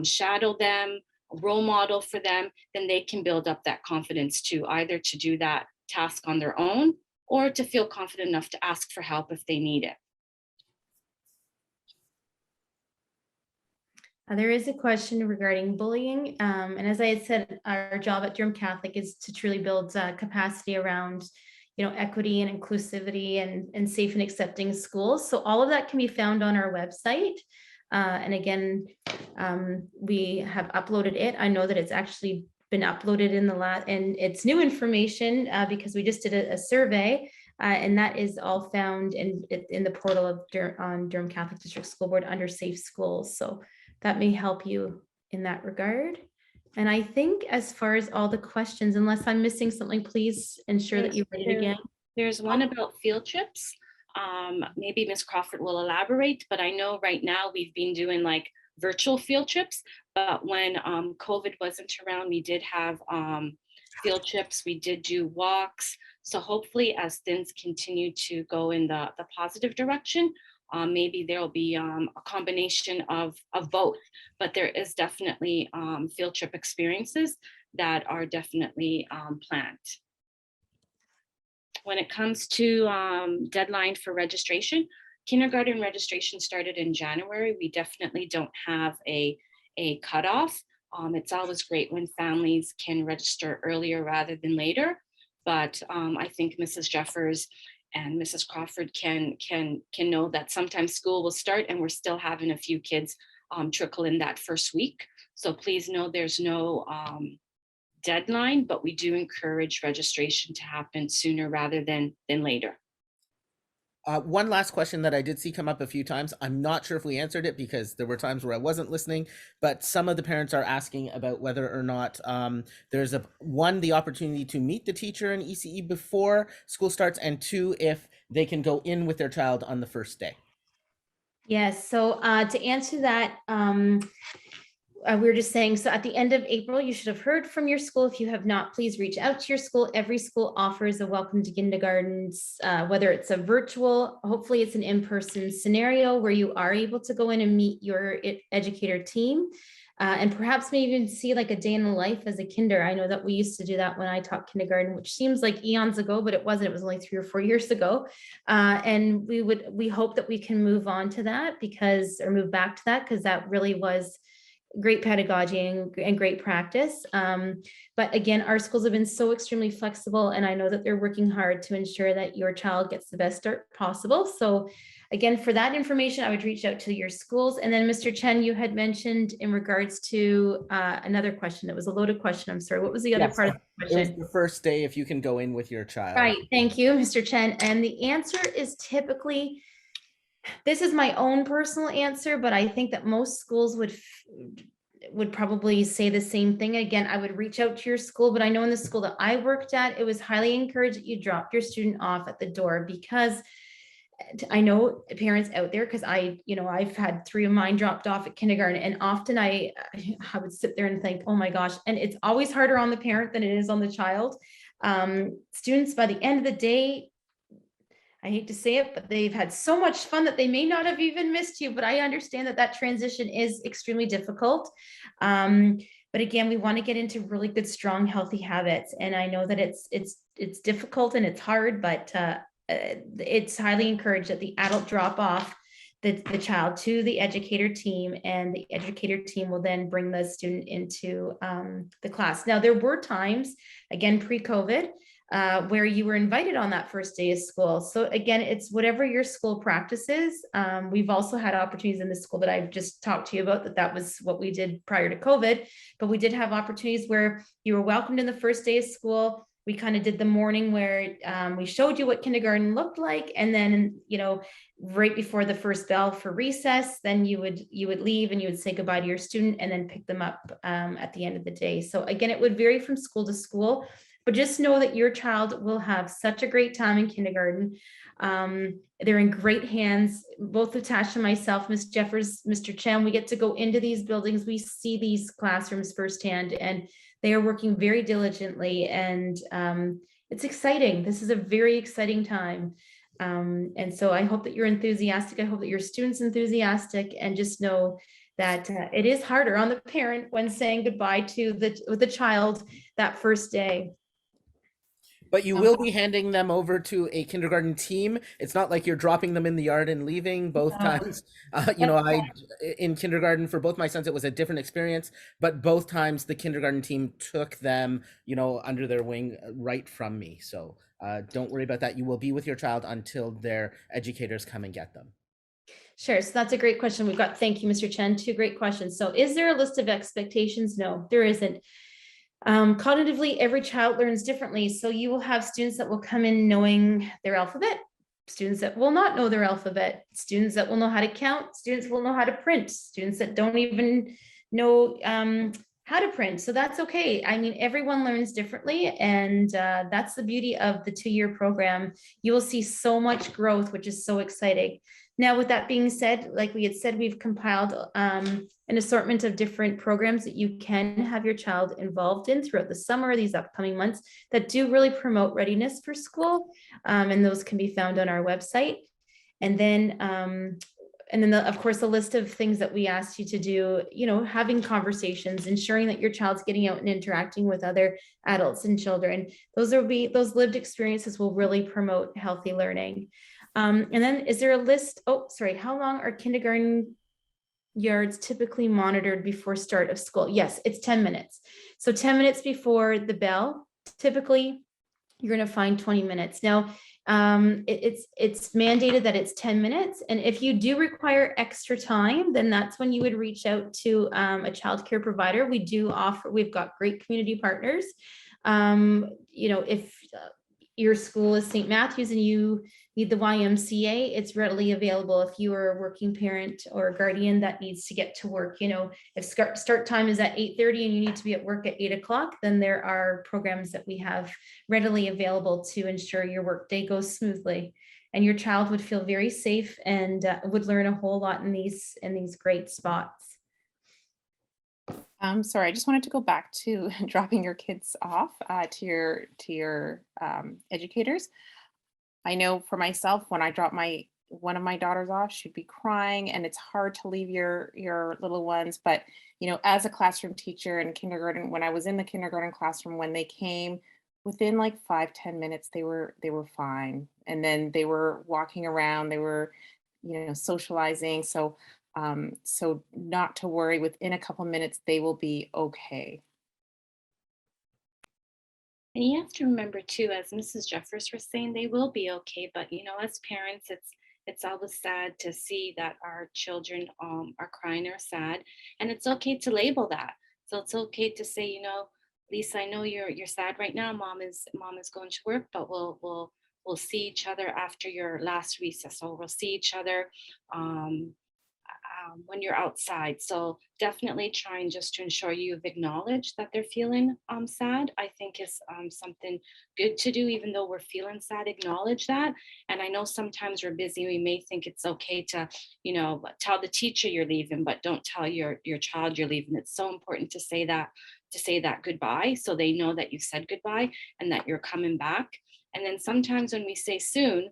shadow them, role model for them, then they can build up that confidence to either to do that task on their own or to feel confident enough to ask for help if they need it. There is a question regarding bullying. And as I had said, our job at Durham Catholic is to truly build capacity around equity and inclusivity and safe and accepting schools. So all of that can be found on our website. And again, we have uploaded it. I know that it's actually been uploaded in the last, and it's new information because we just did a survey, and that is all found in the portal of Durham Catholic District School Board under Safe Schools. So that may help you in that regard. And I think as far as all the questions, unless I'm missing something, please ensure that you read it again. There's one about field trips. Maybe Ms. Crawford will elaborate, but I know right now we've been doing like virtual field trips, but when COVID wasn't around, we did have field trips, we did do walks. So hopefully as things continue to go in the positive direction, maybe there will be a combination of both, but there is definitely field trip experiences that are definitely planned. When it comes to deadline for registration, kindergarten registration started in January. We definitely don't have a cutoff. It's always great when families can register earlier rather than later, but I think Mrs. Jeffers and Mrs. Crawford can know that sometimes school will start and we're still having a few kids trickle in that first week. So please know there's no deadline, but we do encourage registration to happen sooner rather than later. One last question that I did see come up a few times. I'm not sure if we answered it because there were times where I wasn't listening, but some of the parents are asking about whether or not there's the opportunity to meet the teacher in ECE before school starts, and two, if they can go in with their child on the first day. Yes, so to answer that, we were just saying, so at the end of April, you should have heard from your school. If you have not, please reach out to your school. Every school offers a welcome to kindergartens, whether it's a virtual, hopefully it's an in-person scenario where you are able to go in and meet your educator team, and perhaps maybe even see like a day in the life as a kinder. I know that we used to do that when I taught kindergarten, which seems like eons ago, but it wasn't. It was only 3 or 4 years ago. And we hope that we can move on to that or move back to that, because that really was great pedagogy and great practice. But again, our schools have been so extremely flexible, and I know that they're working hard to ensure that your child gets the best start possible. So again, for that information, I would reach out to your schools. And then Mr. Chen, you had mentioned in regards to another question. It was a loaded question. I'm sorry. What was the other part of the question? It was the first day if you can go in with your child. Right. Thank you, Mr. Chen. And the answer is typically, this is my own personal answer, but I think that most schools would probably say the same thing. Again, I would reach out to your school, but I know in the school that I worked at, it was highly encouraged that you drop your student off at the door, because I know parents out there, because I've had 3 of mine dropped off at kindergarten, and often I would sit there and think, oh my gosh, and it's always harder on the parent than it is on the child. Students, by the end of the day, I hate to say it, but they've had so much fun that they may not have even missed you, but I understand that that transition is extremely difficult. But again, we want to get into really good, strong, healthy habits. And I know that it's difficult and it's hard, but it's highly encouraged that the adult drop off the child to the educator team, and the educator team will then bring the student into the class. Now, there were times, again, pre-COVID, where you were invited on that first day of school. So again, it's whatever your school practices. We've also had opportunities in the school that I've just talked to you about, that was what we did prior to COVID, but we did have opportunities where you were welcomed in the first day of school. We kind of did the morning where we showed you what kindergarten looked like. And then, right before the first bell for recess, then you would leave and you would say goodbye to your student and then pick them up at the end of the day. So again, it would vary from school to school, but just know that your child will have such a great time in kindergarten. They're in great hands, both Natasha and myself, Ms. Jeffers, Mr. Chen. We get to go into these buildings. We see these classrooms firsthand, and they are working very diligently, and it's exciting. This is a very exciting time. And so I hope that you're enthusiastic. I hope that your student's enthusiastic, and just know that it is harder on the parent when saying goodbye to the child that first day. But you will be handing them over to a kindergarten team. It's not like you're dropping them in the yard and leaving both times. In kindergarten, for both my sons, it was a different experience, but both times the kindergarten team took them, under their wing right from me. So don't worry about that. You will be with your child until their educators come and get them. Sure. So that's a great question. Thank you, Mr. Chen. Two great questions. So is there a list of expectations? No, there isn't. Cognitively, every child learns differently. So you will have students that will come in knowing their alphabet, students that will not know their alphabet, students that will know how to count, students will know how to print, students that don't even know how to print. So that's okay. I mean, everyone learns differently, and that's the beauty of the 2-year program. You will see so much growth, which is so exciting. Now, with that being said, like we had said, we've compiled an assortment of different programs that you can have your child involved in throughout the summer, these upcoming months, that do really promote readiness for school. And those can be found on our website. And then, of course, the list of things that we asked you to do, having conversations, ensuring that your child's getting out and interacting with other adults and children. Those lived experiences will really promote healthy learning. And then is there a list? Oh, sorry. How long are kindergarten yards typically monitored before start of school? Yes, it's 10 minutes. So 10 minutes before the bell, typically you're going to find 20 minutes. Now, it's mandated that it's 10 minutes. And if you do require extra time, then that's when you would reach out to a childcare provider. We've got great community partners. If your school is St. Matthew's and you need the YMCA, it's readily available. If you are a working parent or a guardian that needs to get to work, if start time is at 8:30 and you need to be at work at 8 o'clock, then there are programs that we have readily available to ensure your workday goes smoothly. And your child would feel very safe and would learn a whole lot in these great spots. Sorry, I just wanted to go back to dropping your kids off to your educators. I know for myself, when I drop one of my daughters off, she'd be crying, and it's hard to leave your little ones. But as a classroom teacher in kindergarten, when I was in the kindergarten classroom, when they came, within like 5-10 minutes, they were fine, and then they were walking around, they were socializing. So not to worry, within a couple minutes, they will be okay. And you have to remember too, as Mrs. Jeffers was saying, they will be okay. But as parents, it's always sad to see that our children are crying or sad, and it's okay to label that. So it's okay to say, Lisa, I know you're sad right now. Mom is going to work, but we'll see each other after your last recess, or we'll see each other when you're outside. So definitely trying just to ensure you've acknowledged that they're feeling sad, I think is something good to do. Even though we're feeling sad, acknowledge that. And I know sometimes we're busy, we may think it's okay to tell the teacher you're leaving, but don't tell your child you're leaving. It's so important to say that goodbye, so they know that you said goodbye and that you're coming back. And then sometimes when we say soon,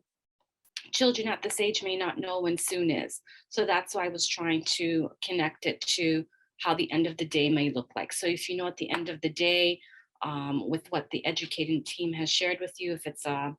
children at this age may not know when soon is. So that's why I was trying to connect it to how the end of the day may look like. So if you know at the end of the day, with what the educating team has shared with you, if it's a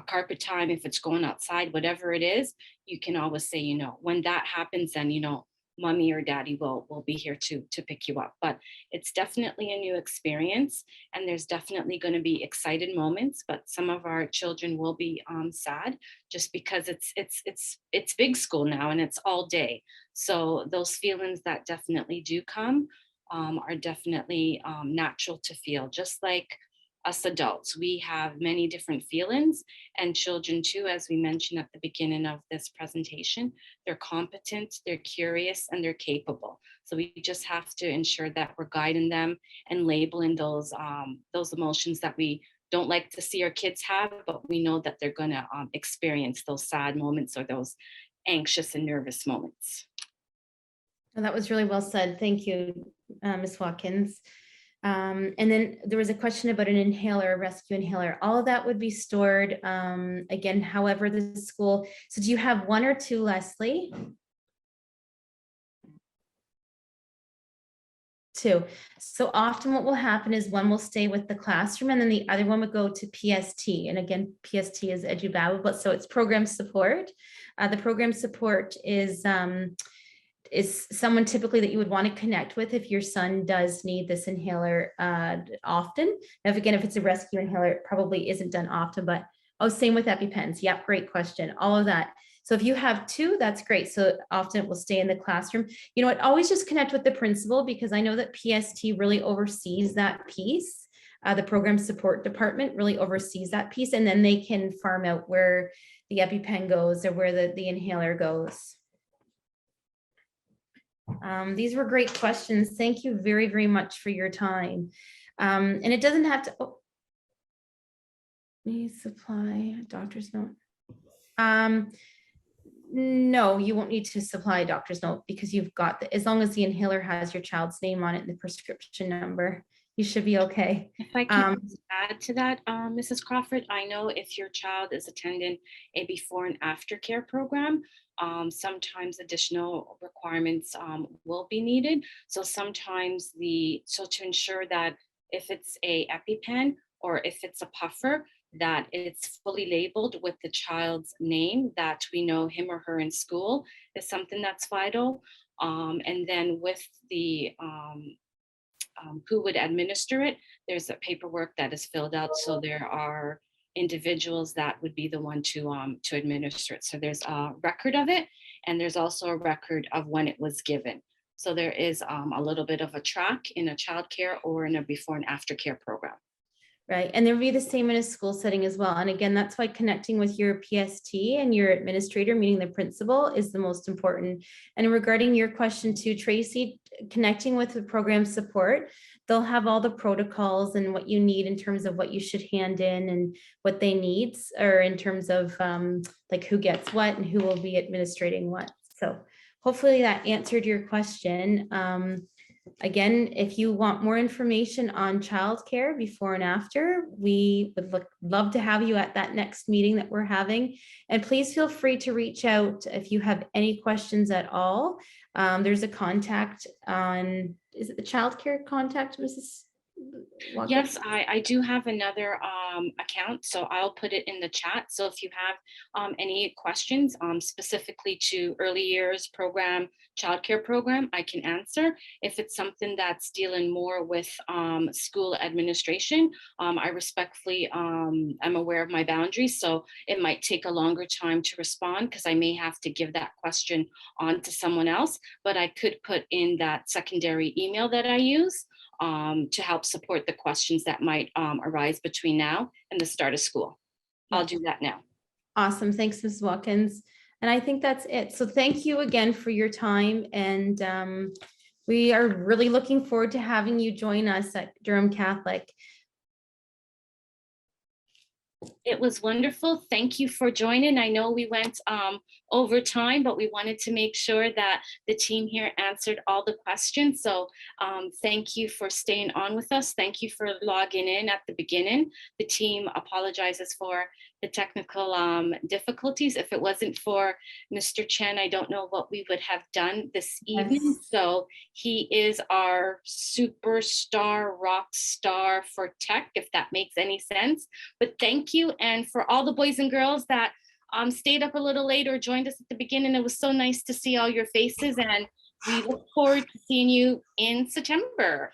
carpet time, if it's going outside, whatever it is, you can always say, you know, when that happens, then, you know, mommy or daddy will be here to pick you up. But it's definitely a new experience, and there's definitely going to be excited moments, but some of our children will be sad, just because it's big school now and it's all day. So those feelings that definitely do come are definitely natural to feel, just like us adults. We have many different feelings, and children too, as we mentioned at the beginning of this presentation. They're competent, they're curious, and they're capable. So we just have to ensure that we're guiding them and labeling those emotions that we don't like to see our kids have, but we know that they're going to experience those sad moments or those anxious and nervous moments. And that was really well said. Thank you, Ms. Watkins. And then there was a question about an inhaler, a rescue inhaler. All of that would be stored, again, however the school. So do you have one or two, Leslie? Two. So often what will happen is one will stay with the classroom and then the other one would go to PST. And again, PST is EduBab, but so it's program support. The program support is someone typically that you would want to connect with if your son does need this inhaler often. Now, if it's a rescue inhaler, it probably isn't done often, but same with EpiPens. Yep, great question. All of that. So if you have two, that's great. So often it will stay in the classroom. You know what, always just connect with the principal, because I know that PST really oversees that piece. The program support department really oversees that piece, and then they can farm out where the EpiPen goes or where the inhaler goes. These were great questions. Thank you very, very much for your time. And it doesn't have to, need supply a doctor's note. No, you won't need to supply a doctor's note, because you've got as long as the inhaler has your child's name on it and the prescription number, you should be okay. If I can add to that, Mrs. Crawford, I know if your child is attending a before and after care program, sometimes additional requirements will be needed. So sometimes to ensure that if it's a EpiPen or if it's a puffer, that it's fully labeled with the child's name, that we know him or her in school, is something that's vital. And then with the who would administer it, there's a paperwork that is filled out. So there are individuals that would be the one to administer it. So there's a record of it, and there's also a record of when it was given. So there is a little bit of a track in a childcare or in a before and after care program. Right, and there'll be the same in a school setting as well. And again, that's why connecting with your PST and your administrator, meaning the principal, is the most important. And regarding your question to Tracy, connecting with the program support, they'll have all the protocols and what you need in terms of what you should hand in and what they need, or in terms of like who gets what and who will be administrating what. So hopefully that answered your question. Again, if you want more information on childcare before and after, we would love to have you at that next meeting that we're having. And please feel free to reach out if you have any questions at all. There's a contact on, is it the childcare contact, Mrs. Walker? Yes, I do have another account, so I'll put it in the chat. So if you have any questions specifically to early years program, childcare program, I can answer. If it's something that's dealing more with school administration, I respectfully am aware of my boundaries, so it might take a longer time to respond because I may have to give that question on to someone else, but I could put in that secondary email that I use to help support the questions that might arise between now and the start of school. I'll do that now. Awesome. Thanks, Ms. Watkins. And I think that's it. So thank you again for your time. And we are really looking forward to having you join us at Durham Catholic. It was wonderful. Thank you for joining. I know we went over time, but we wanted to make sure that the team here answered all the questions. So thank you for staying on with us. Thank you for logging in at the beginning. The team apologizes for the technical difficulties. If it wasn't for Mr. Chen, I don't know what we would have done this evening. So he is our superstar rock star for tech, if that makes any sense. But thank you. And for all the boys and girls that stayed up a little late or joined us at the beginning, it was so nice to see all your faces, and we look forward to seeing you in September.